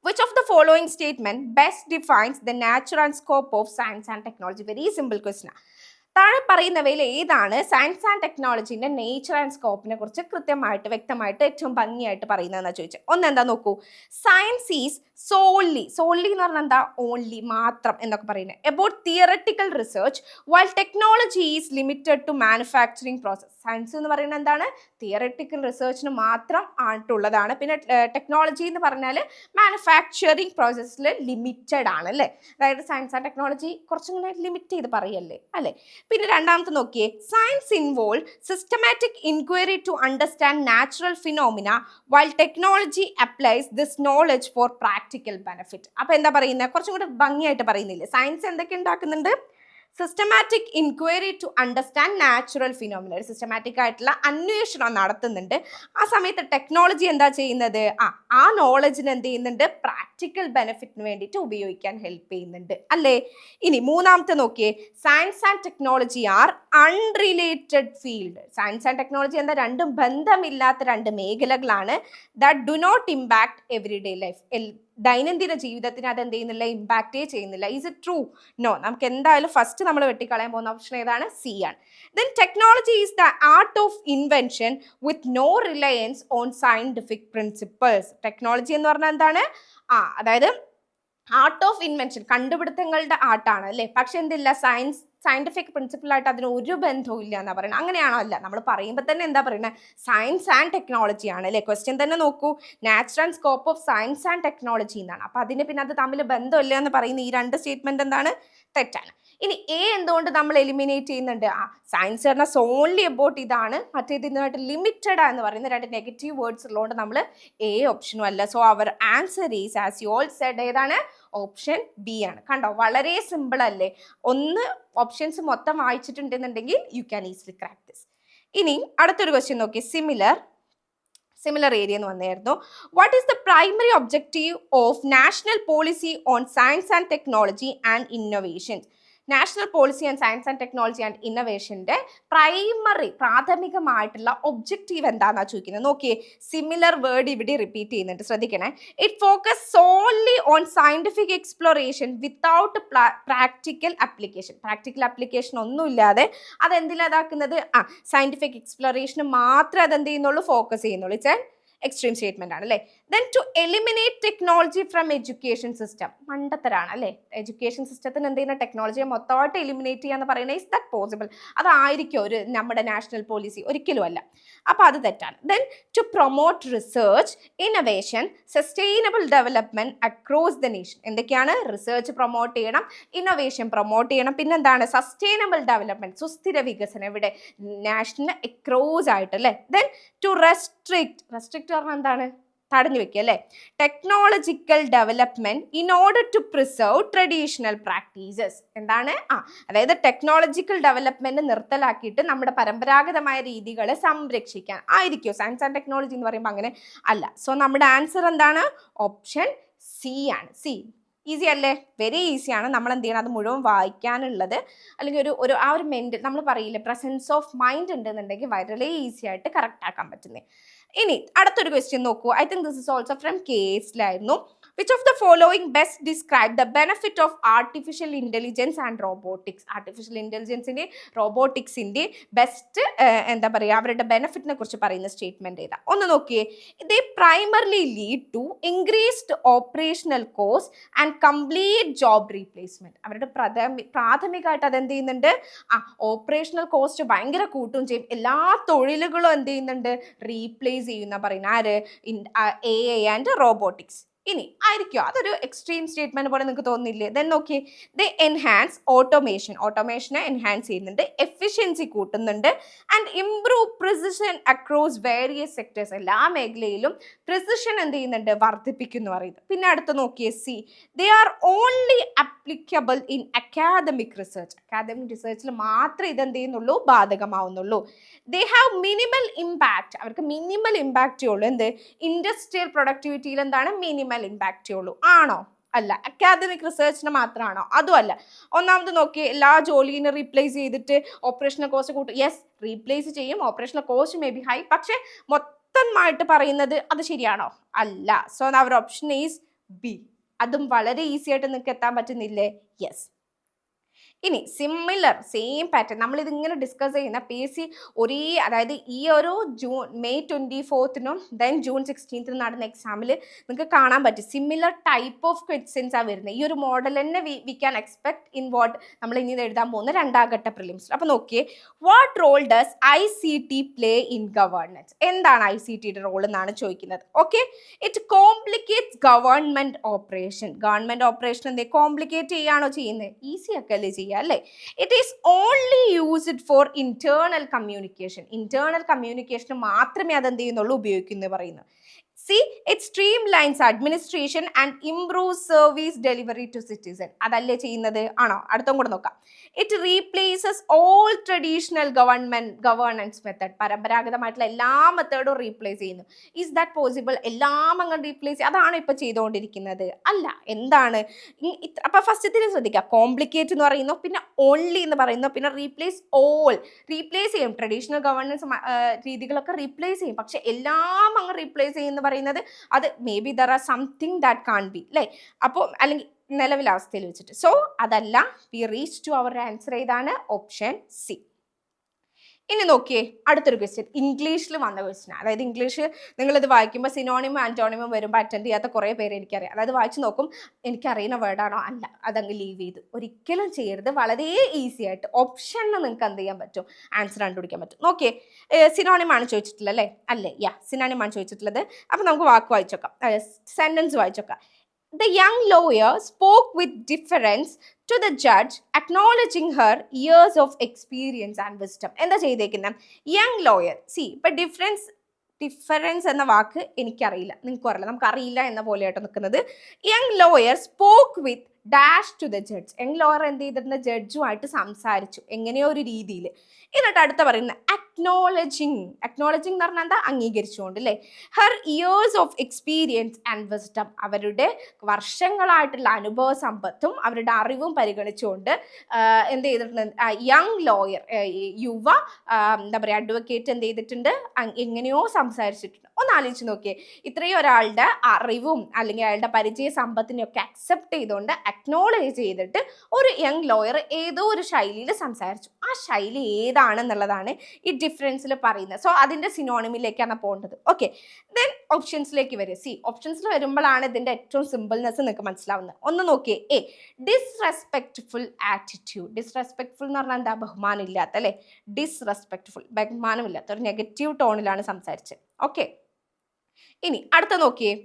Which of the following statement best defines the nature and scope of science and technology? Very simple question. താഴെ പറയുന്നവയിൽ ഏതാണ് സയൻസ് ആൻഡ് ടെക്നോളജീൻ്റെ നേച്ചർ ആൻഡ് സ്കോപ്പിനെ കുറിച്ച് കൃത്യമായിട്ട് വ്യക്തമായിട്ട് ഏറ്റവും ഭംഗിയായിട്ട് പറയുന്നതെന്നാണ് ചോദിച്ചത്. ഒന്നെന്താ നോക്കൂ, സയൻസ് ഈസ് സോൺലി എന്ന് പറഞ്ഞാൽ എന്താ? ഓൺലി, മാത്രം എന്നൊക്കെ പറയുന്നത്. About theoretical research while technology is limited to manufacturing process. Science എന്ന് പറയുന്നത് എന്താണ്? തിയറട്ടിക്കൽ റിസർച്ചിന് മാത്രം ആയിട്ടുള്ളതാണ്. പിന്നെ ടെക്നോളജി എന്ന് പറഞ്ഞാൽ മാനുഫാക്ചറിങ് പ്രോസസ്സിൽ ലിമിറ്റഡ് ആണ് അല്ലേ? അതായത് സയൻസ് ആൻഡ് ടെക്നോളജി കുറച്ചും കൂടെ ലിമിറ്റ് ചെയ്ത് പറയല്ലേ അല്ലേ? പിന്നെ രണ്ടാമത്തെ നോക്കിയേ, science involve systematic inquiry to understand natural phenomena while technology applies this knowledge for practical benefit. അപ്പൊ എന്താ പറയുന്നത്? കുറച്ചും കൂടെ ഭംഗിയായിട്ട് പറയുന്നില്ലേ? സയൻസ് എന്തൊക്കെ ഉണ്ടാക്കുന്നുണ്ട്? Systematic inquiry to understand natural phenomena, ഒരു സിസ്റ്റമാറ്റിക് ആയിട്ടുള്ള അന്വേഷണം നടത്തുന്നുണ്ട്. ആ സമയത്ത് ടെക്നോളജി എന്താ ചെയ്യുന്നത്? ആ നോളജിന് എന്ത് ചെയ്യുന്നുണ്ട്? പ്രാക്ടിക്കൽ ബെനിഫിറ്റിന് വേണ്ടിയിട്ട് ഉപയോഗിക്കാൻ ഹെൽപ്പ് ചെയ്യുന്നുണ്ട് അല്ലേ? ഇനി മൂന്നാമത്തെ നോക്കിയേ, science and technology are unrelated field. Science and technology എന്താ? രണ്ടും ബന്ധമില്ലാത്ത 2 മേഖലകളാണ്. That do not impact everyday life. ദൈനംദിന ജീവിതത്തിന് അത് എന്ത് ചെയ്യുന്നില്ല? ഇമ്പാക്റ്റേ ചെയ്യുന്നില്ല. Is it true? നോ. നമുക്ക് എന്തായാലും ഫസ്റ്റ് നമ്മൾ വെട്ടിക്കളയാൻ പോകുന്ന ഓപ്ഷൻ ഏതാണ്? സി ആണ്. Then technology is the art of invention with no reliance on scientific principles. Technology എന്ന് പറഞ്ഞാൽ എന്താണ്? അതായത് ആർട്ട് ഓഫ് ഇൻവെൻഷൻ, കണ്ടുപിടുത്തങ്ങളുടെ ആർട്ടാണ് അല്ലേ? പക്ഷെ എന്തില്ല? സയന്റിഫിക് പ്രിൻസിപ്പിളായിട്ട് അതിന് ഒരു ബന്ധവും ഇല്ല എന്നാ പറയുന്നത്. അങ്ങനെയാണോ? അല്ല. നമ്മൾ പറയുമ്പോൾ തന്നെ എന്താ പറയുന്നത്? സയൻസ് ആൻഡ് ടെക്നോളജി ആണ് അല്ലേ? ക്വസ്റ്റ്യൻ തന്നെ നോക്കൂ, natural and scope of science and technology എന്നാണ്. അപ്പൊ അതിന് പിന്നെ അത് തമ്മിൽ ബന്ധമില്ല എന്ന് പറയുന്ന ഈ 2 സ്റ്റേറ്റ്മെന്റ് എന്താണ്? തെറ്റാണ്. ഇനി എ എന്തുകൊണ്ട് നമ്മൾ എലിമിനേറ്റ് ചെയ്യുന്നുണ്ട്? സയൻസ് പറഞ്ഞാൽ സോൺലി അബൌട്ട് ഇതാണ്, മറ്റേത് ഇതുമായിട്ട് ലിമിറ്റഡ് എന്ന് പറയുന്ന 2 നെഗറ്റീവ് വേർഡ്സ് ഉള്ളതുകൊണ്ട് നമ്മൾ എ ഓപ്ഷനും അല്ല. So our answer is as you all said ഏതാണ്? ഓപ്ഷൻ ബി ആണ്. കണ്ടോ, വളരെ സിമ്പിൾ അല്ലേ? ഒന്ന് ഓപ്ഷൻസ് മൊത്തം വായിച്ചിട്ടുണ്ടെന്നുണ്ടെങ്കിൽ you can easily crack this. ഇനി അടുത്തൊരു ക്വസ്റ്റ്യൻ നോക്കി, സിമിലർ ഏരിയ എന്ന് വന്നായിരുന്നു. What is the primary objective of national policy on science and technology and innovations? National policy and science and technology and ഇന്നോവേഷൻ്റെ പ്രാഥമികമായിട്ടുള്ള ഒബ്ജക്റ്റീവ് എന്താണെന്നാണ് ചോദിക്കുന്നത്. നോക്കിയേ, സിമിലർ വേർഡ് ഇവിടെ റിപ്പീറ്റ് ചെയ്യുന്നുണ്ട്, ശ്രദ്ധിക്കണേ. It focus സോൺലി on scientific exploration without practical application ഒന്നുമില്ലാതെ അതെന്തിലാതാക്കുന്നത്? സയന്റിഫിക് എക്സ്പ്ലോറേഷന് മാത്രമേ അതെന്ത് ചെയ്യുന്നുള്ളൂ? ഫോക്കസ് ചെയ്യുന്നുള്ളൂ. ഇറ്റ്സ് എക്സ്ട്രീം സ്റ്റേറ്റ്മെന്റ് ആണ് അല്ലേ. Then to eliminate technology from education system, മണ്ടത്തരാണ് അല്ലേ. എഡ്യൂക്കേഷൻ സിസ്റ്റത്തിന് എന്ത് ചെയ്യുന്ന ടെക്നോളജിയെ മൊത്തമായിട്ട് എലിമിനേറ്റ് ചെയ്യാന്ന് പറയുന്നത് ഇസ് ദാറ്റ് പോസിബിൾ? അതായിരിക്കും ഒരു നമ്മുടെ നാഷണൽ പോളിസി? ഒരിക്കലും അല്ല. അപ്പൊ അത് തെറ്റാണ്. Then to promote research, innovation, sustainable development across the nation. എന്തൊക്കെയാണ്? റിസർച്ച് പ്രൊമോട്ട് ചെയ്യണം, ഇന്നൊവേഷൻ പ്രൊമോട്ട് ചെയ്യണം, പിന്നെന്താണ്? സസ്റ്റൈനബിൾ ഡെവലപ്മെന്റ്, സുസ്ഥിര വികസനം ഇവിടെ നാഷണൽ അക്രോസ് ആയിട്ട് അല്ലേ. ദെൻ ടു റെസ്ട്രിക്റ്റ് പറഞ്ഞാൽ എന്താണ്? തടഞ്ഞു വെക്കുക അല്ലേ. Technological development in order to preserve traditional practices. എന്താണ്? അതായത് ടെക്നോളജിക്കൽ ഡെവലപ്മെന്റ് നിർത്തലാക്കിയിട്ട് നമ്മുടെ പരമ്പരാഗതമായ രീതികളെ സംരക്ഷിക്കാൻ ആയിരിക്കും. സയൻസ് ആൻഡ് ടെക്നോളജി എന്ന് പറയുമ്പോൾ അങ്ങനെ അല്ല. സോ നമ്മുടെ ആൻസർ എന്താണ്? ഓപ്ഷൻ സി ആണ്. സി ഈസി അല്ലേ? വെരി ഈസിയാണ്. നമ്മൾ എന്ത് ചെയ്യണം? അത് മുഴുവൻ വായിക്കാനുള്ളത്, അല്ലെങ്കിൽ ആ ഒരു മെന്റൽ, നമ്മൾ പറയില്ലേ പ്രസൻസ് ഓഫ് മൈൻഡ് ഉണ്ടെന്നുണ്ടെങ്കിൽ വളരെ ഈസി ആയിട്ട് കറക്റ്റ് ആക്കാൻ പറ്റുന്നത്. ഇനി അടുത്തൊരു ക്വസ്റ്റ്യൻ നോക്കൂ. I think this is also from കേസിലായിരുന്നു. Which of the following best describe the benefit of artificial intelligence and robotics? Artificial ഇന്റലിജൻസിന്റെ റോബോട്ടിക്സിന്റെ ബെസ്റ്റ് എന്താ പറയുക, അവരുടെ ബെനിഫിറ്റിനെ കുറിച്ച് പറയുന്ന സ്റ്റേറ്റ്മെന്റ് ഏതാ? ഒന്ന് നോക്കിയേ. They primarily lead to increased operational cost and complete job replacement. അവരുടെ പ്രാഥമികമായിട്ട് അതെന്ത് ചെയ്യുന്നുണ്ട്? ഓപ്പറേഷണൽ കോസ്റ്റ് ഭയങ്കര കൂട്ടുകയും ചെയ്യും. എല്ലാ തൊഴിലുകളും എന്ത് ചെയ്യുന്നുണ്ട്? റീപ്ലേസ് ചെയ്യുന്ന പറയുന്ന ആര്? AI and robotics. ഇനി ആയിരിക്കും അതൊരു എക്സ്ട്രീം സ്റ്റേറ്റ്മെന്റ് പോലെ നിങ്ങൾക്ക് തോന്നുന്നില്ലേ? ദെൻ നോക്കിയേ. ദേ എൻഹാൻസ് ഓട്ടോമേഷനെ എൻഹാൻസ് ചെയ്യുന്നുണ്ട്, എഫിഷ്യൻസി കൂട്ടുന്നുണ്ട്, and improve precision across various sectors. എല്ലാ മേഖലയിലും പ്രിസിഷൻ എന്ത് ചെയ്യുന്നുണ്ട്? വർദ്ധിപ്പിക്കുന്നു പറയുന്നത്. പിന്നെ അടുത്ത് നോക്കിയേ. C they are only applicable in academic research. Academic റിസർച്ചിൽ മാത്രമേ ഇതെന്ത് ചെയ്യുന്നുള്ളൂ? ബാധകമാവുന്നുള്ളൂ. They have minimal impact. അവർക്ക് മിനിമൽ ഇമ്പാക്റ്റേ ഉള്ളൂ. എന്ത്? ഇൻഡസ്ട്രിയൽ പ്രൊഡക്ടിവിറ്റിയിൽ എന്താണ്? മിനിമൽ ഇമ്പാക്റ്റേ ഉള്ളൂ. ആണോ? അല്ല. അക്കാദമിക് റിസർച്ചിന് മാത്രമാണോ? അതും അല്ല. ഒന്നാമത് നോക്കി, എല്ലാ ജോലിനെ റീപ്ലേസ് ചെയ്തിട്ട് ഓപ്പറേഷണൽ കോസ്റ്റ് കൂട്ടും. യെസ്, റീപ്ലേസ് ചെയ്യും, operational cost may be high, പക്ഷെ മൊത്തമായിട്ട് പറയുന്നത് അത് ശരിയാണോ? അല്ല. സോ അവർ ഓപ്ഷൻ ഈസ് ബി. അതും വളരെ ഈസി ആയിട്ട് നിങ്ങൾക്ക് എത്താൻ പറ്റുന്നില്ലേ? യെസ്. ഇനി സിമിലർ സെയിം പാറ്റേൺ നമ്മൾ ഇതിങ്ങനെ ഡിസ്കസ് ചെയ്യുന്ന PSC ഒരേ, അതായത് ഈ ഒരു മെയ് 24-നും ദെൻ ജൂൺ 16-നും നടന്ന എക്സാമിൽ നിങ്ങൾക്ക് കാണാൻ പറ്റും സിമിലർ ടൈപ്പ് ഓഫ് ക്വസ്റ്റ്യൻസ് ആണ് വരുന്നത്. ഈ ഒരു മോഡൽ തന്നെ we can expect in what നമ്മൾ ഇനി എഴുതാൻ പോകുന്ന രണ്ടാം ഘട്ട പ്രിലിംസ്. അപ്പോൾ നോക്കിയേ, what role does ICT play in governance? എന്താണ് ICTയുടെ റോൾ എന്നാണ് ചോദിക്കുന്നത്. Okay, it complicates government operation. Government operation എന്തേ കോംപ്ലിക്കേറ്റ് ചെയ്യാണോ ചെയ്യുന്നത്? ഈസി ഒക്കെ അല്ലേ ചെയ്യുക അല്ലേ. It is only used for internal communication. Internal കമ്മ്യൂണിക്കേഷന് മാത്രമേ അതെന്ത് ചെയ്യുന്നുള്ളൂ? ഉപയോഗിക്കുന്നു പറയുന്നു. See, it streamlines administration and improves service delivery to citizen. അതല്ലേ ചെയ്യുന്നത്? ആണോ? അടുത്തും കൂടെ നോക്കാം. It replaces all traditional governance method. പരമ്പരാഗതമായിട്ടുള്ള എല്ലാ മെത്തേഡും റീപ്ലേസ് ചെയ്യുന്നു. Is that possible? എല്ലാം അങ്ങ് റീപ്ലേസ് അതാണ് ഇപ്പൊ ചെയ്തുകൊണ്ടിരിക്കുന്നത്? അല്ല. എന്താണ്? അപ്പൊ ഫസ്റ്റത്തിൽ ശ്രദ്ധിക്കുക, കോംപ്ലിക്കേറ്റ് എന്ന് പറയുന്നു, പിന്നെ ഓൺലി എന്ന് പറയുന്നു, പിന്നെ റീപ്ലേസ് ഓൾ. റീപ്ലേസ് ചെയ്യും, ട്രഡീഷണൽ ഗവർണൻസ് രീതികളൊക്കെ റീപ്ലേസ് ചെയ്യും, പക്ഷെ എല്ലാം അങ്ങ് റീപ്ലേസ് ചെയ്യുന്ന പറയുന്നത് അത് maybe there are something that can be അല്ലേ. അപ്പോൾ അല്ലെങ്കിൽ നിലവിലെ അവസ്ഥയിൽ വെച്ചിട്ട്. സോ അതല്ല. We reach to our answer ഏതാണ്? Option C. ഇനി നോക്കിയേ, അടുത്തൊരു ക്വസ്റ്റ്യൻ ഇംഗ്ലീഷിൽ വന്ന ക്വസ്റ്റ്യൻ. അതായത് ഇംഗ്ലീഷ് നിങ്ങളിത് വായിക്കുമ്പോൾ സിനോണിമും ആന്റോണിമും വരുമ്പോൾ അറ്റൻഡ് ചെയ്യാത്ത കുറേ പേര് എനിക്കറിയാം. അതായത് വായിച്ചു നോക്കും, എനിക്കറിയുന്ന വേർഡാണോ? അല്ല, അതങ്ങ് ലീവ് ചെയ്തു. ഒരിക്കലും ചെയ്യരുത്. വളരെ ഈസി ആയിട്ട് ഓപ്ഷനിൽ നിങ്ങൾക്ക് എന്ത് ചെയ്യാൻ പറ്റും? ആൻസർ കണ്ടുപിടിക്കാൻ പറ്റും. നോക്കിയേ, സിനോണിമാണ് ചോദിച്ചിട്ടുള്ളത് അല്ലേ? അല്ലേ? സിനോണിമാണ് ചോദിച്ചിട്ടുള്ളത്. അപ്പം നമുക്ക് വാക്ക് വായിച്ചോക്കാം, sentence വായിച്ചോക്കാം. The young lawyer spoke with deference to the judge, acknowledging her years of experience and wisdom. എന്താ ചെയ്തേക്കുന്നത്? Young lawyer. ഇപ്പൊ ഡിഫറൻസ് എന്ന വാക്ക് എനിക്കറിയില്ല, നിങ്ങൾക്കും അറിയില്ല, നമുക്കറിയില്ല എന്ന പോലെയായിട്ട് നിൽക്കുന്നത്. Young lawyer spoke with dash to the judge. Young lawyer എന്ത് ചെയ്തിട്ടുണ്ട്? ജഡ്ജുമായിട്ട് സംസാരിച്ചു, എങ്ങനെയോ ഒരു രീതിയിൽ. എന്നിട്ട് അടുത്ത പറയുന്നത് അക്നോളജിങ് എന്ന് പറഞ്ഞാൽ എന്താ? അംഗീകരിച്ചുകൊണ്ട് അല്ലേ. Her years of experience and wisdom. അവരുടെ വർഷങ്ങളായിട്ടുള്ള അനുഭവ സമ്പത്തും അവരുടെ അറിവും പരിഗണിച്ചുകൊണ്ട് എന്ത് ചെയ്തിട്ടുണ്ട്? യങ് ലോയർ, യുവ എന്താ പറയുക, അഡ്വക്കേറ്റ് എന്ത് ചെയ്തിട്ടുണ്ട്? എങ്ങനെയോ സംസാരിച്ചിട്ടുണ്ട്. ഒന്ന് ആലോചിച്ച് നോക്കിയേ, ഇത്രയും ഒരാളുടെ അറിവും അല്ലെങ്കിൽ അയാളുടെ പരിചയ സമ്പത്തിനെയൊക്കെ അക്സെപ്റ്റ് ചെയ്തുകൊണ്ട് അക്നോളേജ് ചെയ്തിട്ട് ഒരു യങ് ലോയർ ഏതോ ഒരു ശൈലിയിൽ സംസാരിച്ചു. ആ ശൈലി ഏതാണെന്നുള്ളതാണ് ഈ ഡിഫറൻസിൽ പറയുന്നത്. സോ അതിൻ്റെ സിനോണിമിലേക്കാണ് പോകേണ്ടത്. ഓക്കെ, ദെൻ ഓപ്ഷൻസിലേക്ക് വരും. ഓപ്ഷൻസിൽ വരുമ്പോഴാണ് ഇതിൻ്റെ ഏറ്റവും സിമ്പിൾനെസ് നിങ്ങൾക്ക് മനസ്സിലാവുന്നത്. ഒന്ന് നോക്കിയേ. A, ഡിസ്റെസ്പെക്റ്റ്ഫുൾ attitude. ഡിസ്റെസ്പെക്റ്റ്ഫുൾ എന്ന് പറഞ്ഞാൽ എന്താ? ബഹുമാനം ഇല്ലാത്ത, അല്ലേ? ഡിസ്റെസ്പെക്റ്റ്ഫുൾ, ബഹുമാനമില്ലാത്ത, ഒരു നെഗറ്റീവ് ടോണിലാണ് സംസാരിച്ചത്. ഓക്കെ, ഇനി അടുത്ത നോക്കിയേ.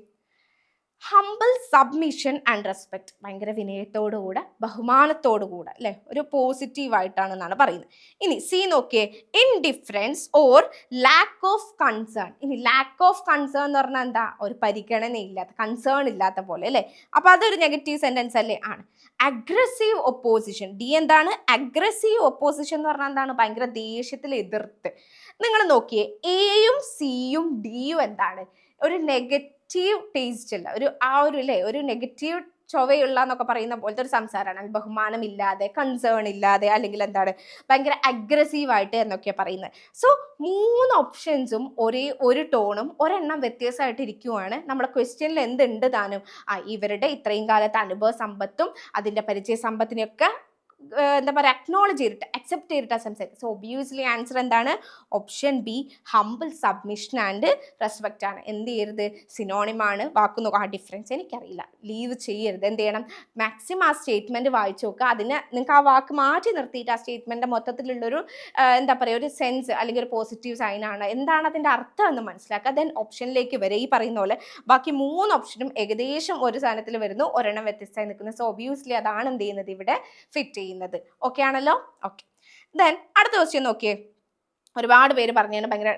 Humble submission and respect. ഭയങ്കര വിനയത്തോടുകൂടെ ബഹുമാനത്തോടുകൂടെ, അല്ലേ? ഒരു പോസിറ്റീവായിട്ടാണെന്നാണ് പറയുന്നത്. ഇനി സി നോക്കിയേ. Indifference or lack of concern. ഇനി ലാക്ക് ഓഫ് കൺസേൺ എന്ന് പറഞ്ഞാൽ എന്താ? ഒരു പരിഗണനയില്ലാത്ത, കൺസേൺ ഇല്ലാത്ത പോലെ, അല്ലേ? അപ്പോൾ അതൊരു നെഗറ്റീവ് സെൻറ്റൻസ് അല്ലേ? ആണ്. Aggressive opposition. ഡി എന്താണ്? അഗ്രസീവ് ഒപ്പോസിഷൻ എന്ന് പറഞ്ഞാൽ എന്താണ്? ഭയങ്കര ദേഷ്യത്തിൽ എതിർത്ത്. നിങ്ങൾ നോക്കിയേ, എയും സിയും ഡിയും എന്താണ്? ഒരു നെഗറ്റീവ് ടേസ്റ്റ് അല്ല, ഒരു നെഗറ്റീവ് ചൊവയുള്ള എന്നൊക്കെ പറയുന്ന പോലത്തെ ഒരു സംസാരമാണ്. ബഹുമാനം ഇല്ലാതെ, കൺസേൺ ഇല്ലാതെ, അല്ലെങ്കിൽ എന്താണ്? ഭയങ്കര അഗ്രസീവായിട്ട് എന്നൊക്കെയാണ് പറയുന്നത്. സോ 3 ഓപ്ഷൻസും ഒരേ ഒരു ടോണും ഒരെണ്ണം വ്യത്യാസമായിട്ട് ഇരിക്കുവാണ്. നമ്മുടെ ക്വസ്റ്റ്യനിൽ എന്തുണ്ട് താനും? ഇവരുടെ ഇത്രയും കാലത്തെ അനുഭവ സമ്പത്തും അതിൻ്റെ പരിചയ സമ്പത്തിനെയൊക്കെ എന്താ പറയുക, അക്നോളജ് ചെയ്തിട്ട്, അക്സെപ്റ്റ് ചെയ്തിട്ടാണ് സംസാരിക്കുക. സോ ഒബ്വിയസ്ലി ആൻസർ എന്താണ്? Option B, humble submission and respect ആണ്. എന്ത് ചെയ്യരുത്? സിനോണിമാണ്. വാക്ക് നോക്കുക. ആ ഡിഫറൻസ് എനിക്കറിയില്ല, ലീവ് ചെയ്യരുത്. എന്ത് ചെയ്യണം? മാക്സിമം ആ സ്റ്റേറ്റ്മെൻറ്റ് വായിച്ചു നോക്കുക. അതിന് നിങ്ങൾക്ക് ആ വാക്ക് മാറ്റി നിർത്തിയിട്ട് ആ സ്റ്റേറ്റ്മെൻറ്റിൻ്റെ മൊത്തത്തിലുള്ളൊരു എന്താ പറയുക, ഒരു സെൻസ് അല്ലെങ്കിൽ ഒരു പോസിറ്റീവ് സൈനാണ്, എന്താണ് അതിൻ്റെ അർത്ഥം എന്ന് മനസ്സിലാക്കുക. ദെൻ ഓപ്ഷനിലേക്ക് വരെ ഈ പറയുന്ന പോലെ ബാക്കി 3 ഓപ്ഷനും ഏകദേശം ഒരു സാധനത്തിൽ വരുന്നു, ഒരെണ്ണം വ്യത്യസ്തമായി നിൽക്കുന്നു. സോ ഒബ്വിയസ്ലി അതാണ് എന്ത് ചെയ്യുന്നത്? ഇവിടെ ഫിറ്റ് ചെയ്യുന്നത്. ഓക്കെ ആണല്ലോ? ഓക്കെ, ദെൻ അടുത്ത ക്വസ്റ്റ്യൻ നോക്കിയേ. ഒരുപാട് പേര് പറഞ്ഞാണ് ഭയങ്കര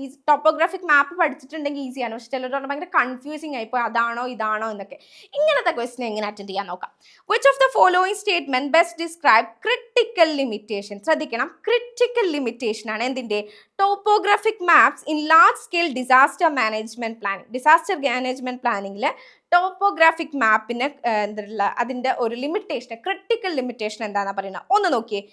ഈ ടോപ്പോഗ്രാഫിക് മാപ്പ് പഠിച്ചിട്ടുണ്ടെങ്കിൽ ഈസിയാണ്, പക്ഷെ ചിലർ പറഞ്ഞാൽ ഭയങ്കര കൺഫ്യൂസിങ് ആയിപ്പോൾ അതാണോ ഇതാണോ എന്നൊക്കെ. ഇങ്ങനത്തെ ക്വസ്റ്റ്യൻ എങ്ങനെ അറ്റൻഡ് ചെയ്യാൻ നോക്കാം. Which of the following statement best describe critical limitation. ശ്രദ്ധിക്കണം, ക്രിട്ടിക്കൽ ലിമിറ്റേഷൻ ആണ് എന്തിൻ്റെ? Topographic maps in large scale disaster management planning. Disaster management പ്ലാനിങ്ങിൽ ടോപ്പോഗ്രാഫിക് മാപ്പിന് എന്തുള്ള അതിൻ്റെ ഒരു ലിമിറ്റേഷൻ, ക്രിട്ടിക്കൽ ലിമിറ്റേഷൻ എന്താണെന്ന് പറയുന്നത്. ഒന്ന് നോക്കിയേ.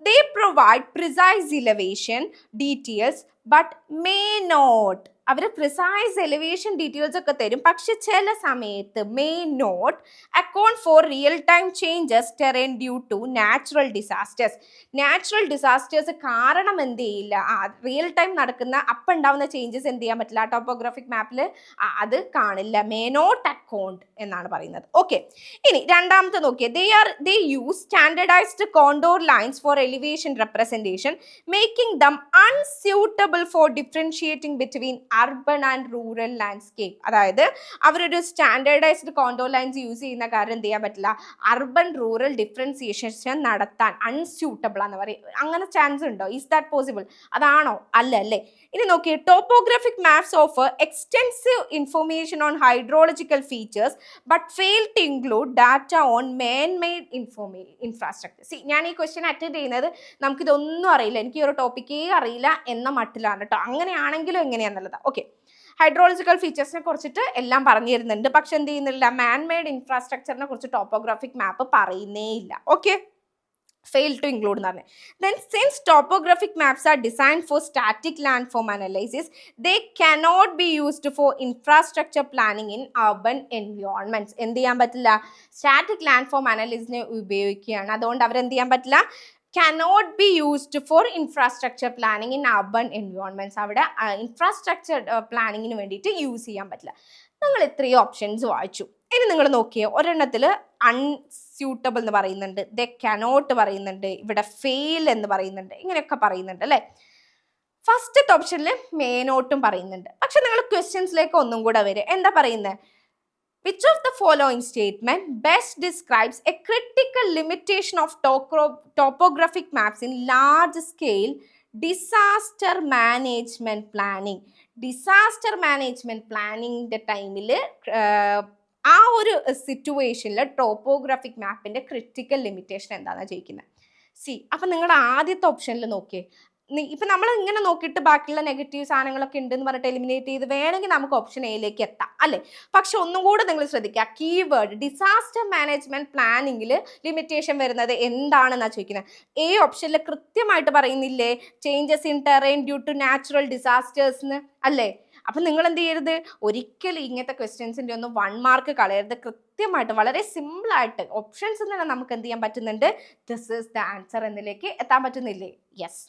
They provide precise elevation details but may not. അവർ പ്രിസൈസ് എലിവേഷൻ ഡീറ്റെയിൽസ് ഒക്കെ തരും, പക്ഷെ ചില സമയത്ത് may not account for real time changes terrain due to natural disasters. Natural disasters കാരണം എന്ത് ചെയ്യില്ല, റിയൽ ടൈം നടക്കുന്ന അപ്പം ഉണ്ടാവുന്ന ചേഞ്ചസ് എന്ത് ചെയ്യാൻ പറ്റില്ല, ടോപ്പോഗ്രാഫിക് മാപ്പിൽ അത് കാണില്ല. മേ നോട്ട് അക്കൗണ്ട് എന്നാണ് പറയുന്നത്. ഓക്കെ, ഇനി രണ്ടാമത്തെ നോക്കിയേ. They use standardized contour lines for elevation representation making them unsuitable for differentiating between urban and rural landscape. അതായത് അവരൊരു സ്റ്റാൻഡേർഡൈസ്ഡ് കോണ്ടോർ ലൈൻസ് യൂസ് ചെയ്യുന്ന കാര്യം എന്ത് ചെയ്യാൻ പറ്റില്ല, അർബൻ റൂറൽ ഡിഫറൻസിയേഷൻ നടത്താൻ അൺസ്യൂട്ടബിൾ ആണെന്ന് പറയും. അങ്ങനെ ചാൻസ് ഉണ്ടോ? Is that possible? അതാണോ? അല്ല അല്ലേ. ഇനി നോക്കിയേ. Topographic maps offer extensive information on hydrological features but fail to include data on man made infrastructure. ഞാൻ ഈ ക്വസ്റ്റ്യൻ അറ്റൻഡ് ചെയ്യുന്നത് നമുക്കിതൊന്നും അറിയില്ല, എനിക്ക് ഈ ഒരു ടോപ്പിക്കേ അറിയില്ല എന്ന മട്ടിലാണ് കേട്ടോ. അങ്ങനെയാണെങ്കിലും എങ്ങനെയാണെന്നുള്ളത്. ഓക്കെ, ഹൈഡ്രോളജിക്കൽ ഫീച്ചേഴ്സിനെ കുറിച്ചിട്ട് എല്ലാം പറഞ്ഞു തരുന്നുണ്ട്, പക്ഷെ എന്ത് ചെയ്യുന്നില്ല, മാൻ മെയ്ഡ് ഇൻഫ്രാസ്ട്രക്ചറിനെ കുറിച്ച് ടോപ്പോഗ്രാഫിക് മാപ്പ് പറയുന്നേ ഇല്ല. ഓക്കെ, fail to include എന്ന് പറഞ്ഞു. Then since topographic maps are designed for static landform analysis, they cannot be used for infrastructure planning in urban environments. എന്ത് ചെയ്യാൻ പറ്റില്ല, സ്റ്റാറ്റിക് ലാൻഡ്ഫോം അനാലിസിസിനെ ഉപയോഗിക്കുകയാണ്, അതുകൊണ്ട് അവരെന്ത് ചെയ്യാൻ പറ്റില്ല, cannot be used for infrastructure planning in urban environments. അവിടെ ഇൻഫ്രാസ്ട്രക്ചർ പ്ലാനിങ്ങിന് വേണ്ടിയിട്ട് യൂസ് ചെയ്യാൻ പറ്റില്ല. നിങ്ങൾ ഇത്രയും ഓപ്ഷൻസ് വായിച്ചു. ഇനി നിങ്ങൾ നോക്കിയേ, ഒരെണ്ണത്തിൽ അൺസ്യൂട്ടബിൾ എന്ന് പറയുന്നുണ്ട്, ദേ കനോട്ട് പറയുന്നുണ്ട്, ഇവിടെ ഫെയിൽ എന്ന് പറയുന്നുണ്ട്, ഇങ്ങനെയൊക്കെ പറയുന്നുണ്ട് അല്ലേ. ഫസ്റ്റത്തെ ഓപ്ഷനിൽ മേനോട്ടും പറയുന്നുണ്ട്. പക്ഷെ നിങ്ങൾ ക്വസ്റ്റ്യൻസിലേക്ക് ഒന്നും കൂടെ വരും. എന്താ പറയുന്നത്? Which of the following statement best describes a critical limitation of topographic maps in large scale disaster management planning? Disaster management പ്ലാനിങ്ങിൻ്റെ ടൈമിൽ ആ ഒരു സിറ്റുവേഷനിൽ ടോപ്പോഗ്രാഫിക് മാപ്പിൻ്റെ ക്രിട്ടിക്കൽ ലിമിറ്റേഷൻ എന്താണെന്ന് ചോദിക്കുന്നത്. അപ്പം നിങ്ങളുടെ ആദ്യത്തെ ഓപ്ഷനിൽ നോക്കിയേ, ഇപ്പം നമ്മൾ ഇങ്ങനെ നോക്കിയിട്ട് ബാക്കിയുള്ള നെഗറ്റീവ് സാധനങ്ങളൊക്കെ ഉണ്ടെന്ന് പറഞ്ഞിട്ട് എലിമിനേറ്റ് ചെയ്ത് വേണമെങ്കിൽ നമുക്ക് ഓപ്ഷൻ എയിലേക്ക് എത്താം അല്ലേ. പക്ഷെ ഒന്നും കൂടെ നിങ്ങൾ ശ്രദ്ധിക്കുക, കീവേഡ് ഡിസാസ്റ്റർ മാനേജ്മെന്റ് പ്ലാനിങ്ങിൽ ലിമിറ്റേഷൻ വരുന്നത് എന്താണെന്നാണ് ചോദിക്കുന്നത്. എ ഓപ്ഷനിൽ കൃത്യമായിട്ട് പറയുന്നില്ലേ, changes in terrain due to natural disasters എന്ന് അല്ലേ. അപ്പം നിങ്ങൾ എന്ത് ചെയ്യരുത്, ഒരിക്കലും ഇങ്ങനത്തെ ക്വസ്റ്റ്യൻസിൻ്റെ ഒന്നും 1 മാർക്ക് കളയരുത്. കൃത്യമായിട്ട് വളരെ സിമ്പിളായിട്ട് ഓപ്ഷൻസ് തന്നെ നമുക്ക് എന്ത് ചെയ്യാൻ പറ്റുന്നുണ്ട്, ദിസ് ഈസ് ദ ആൻസർ എന്നിലേക്ക് എത്താൻ പറ്റുന്നില്ലേ? യെസ്.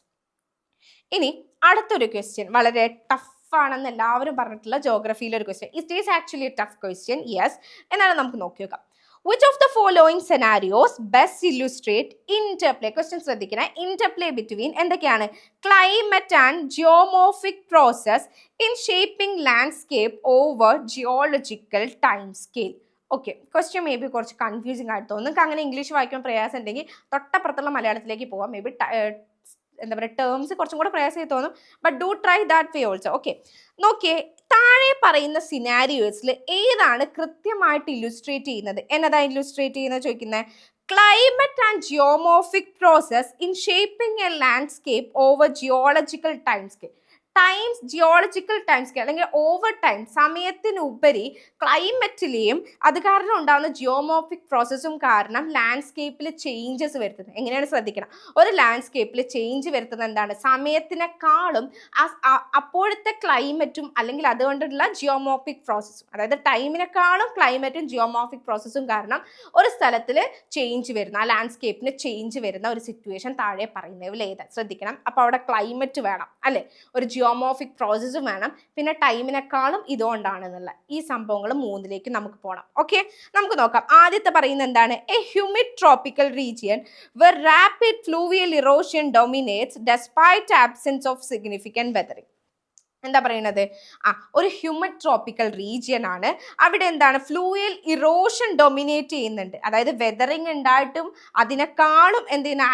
ഇനി അടുത്തൊരു ക്വസ്റ്റ്യൻ വളരെ ടഫ് ആണെന്ന് എല്ലാവരും പറഞ്ഞിട്ടുള്ള ജോഗ്രഫിയിലെ ഒരു question. It is actually A tough question, yes. എന്നാലും നമുക്ക് നോക്കി നോക്കാം. Which of the following scenarios best illustrate interplay? Question ശ്രദ്ധിക്കണേ. Interplay between എന്തൊക്കെയാണ്? Climate and geomorphic process in shaping landscape over geological time scale. Okay, question may be കുറച്ച് കൺഫ്യൂസിങ് ആയിട്ട് തോന്നും. നിങ്ങൾക്ക് അങ്ങനെ ഇംഗ്ലീഷ് വായിക്കാൻ പ്രയാസം ഉണ്ടെങ്കിൽ തൊട്ടപ്പുറത്തുള്ള മലയാളത്തിലേക്ക് പോവാം. മേ ബി എന്താ പറയുക, ടേംസ് കുറച്ചും കൂടെ പ്രയാസമായി തോന്നും. But do try that way also. Okay, നോക്കിയേ, താഴെ പറയുന്ന സിനാരിയോസിൽ ഏതാണ് കൃത്യമായിട്ട് ഇല്ലുസ്ട്രേറ്റ് ചെയ്യുന്നത്? എന്നതാ ഇല്ലുസ്ട്രേറ്റ് ചെയ്യുന്നത് ചോദിക്കുന്നത്? Climate and geomorphic process in shaping A landscape over geological time scale. Geological time scale അല്ലെങ്കിൽ ഓവർ ടൈം, സമയത്തിനുപരി ക്ലൈമറ്റിലെയും അത് കാരണം ഉണ്ടാകുന്ന ജിയോമോർഫിക് പ്രോസസ്സും കാരണം ലാൻഡ്സ്കേപ്പിൽ ചേഞ്ചസ് വരുത്തുന്നത്. എങ്ങനെയാണ് ശ്രദ്ധിക്കണം, ഒരു ലാൻഡ്സ്കേപ്പിൽ ചേഞ്ച് വരുത്തുന്നത് എന്താണ്? സമയത്തിനേക്കാളും അപ്പോഴത്തെ ക്ലൈമറ്റും അല്ലെങ്കിൽ അതുകൊണ്ടുള്ള ജിയോമോർഫിക് പ്രോസസ്സും, അതായത് ടൈമിനേക്കാളും ക്ലൈമറ്റും ജിയോമോർഫിക് പ്രോസസ്സും കാരണം ഒരു സ്ഥലത്തിൽ ചേഞ്ച് വരുന്ന, ആ ലാൻഡ്സ്കേപ്പിന് ചേഞ്ച് വരുന്ന ഒരു സിറ്റുവേഷൻ താഴെ പറയുന്നതിൽ ഏതാണ്? ശ്രദ്ധിക്കണം. അപ്പോൾ അവിടെ ക്ലൈമറ്റ് വേണം അല്ലേ, ഒരു ജിയോമോർഫിക് പ്രോസസ്സും വേണം, പിന്നെ ടൈമിനേക്കാളും ഇതുകൊണ്ടാണെന്നുള്ള ഈ സംഭവങ്ങൾ 3ലേക്ക് നമുക്ക് പോകണം. ഓക്കെ, നമുക്ക് നോക്കാം. ആദ്യത്തെ പറയുന്നത് എന്താണ്? A humid tropical region where rapid fluvial erosion dominates despite absence of significant weathering. എന്താ പറയുന്നത്? ഒരു ഹ്യൂമിഡ് ട്രോപ്പിക്കൽ റീജിയൻ ആണ്. അവിടെ എന്താണ്? ഫ്ലൂയിൽ ഇറോഷൻ ഡൊമിനേറ്റ് ചെയ്യുന്നുണ്ട്. അതായത് വെതറിങ് ഉണ്ടായിട്ടും അതിനേക്കാളും എന്ത് ചെയ്യുന്ന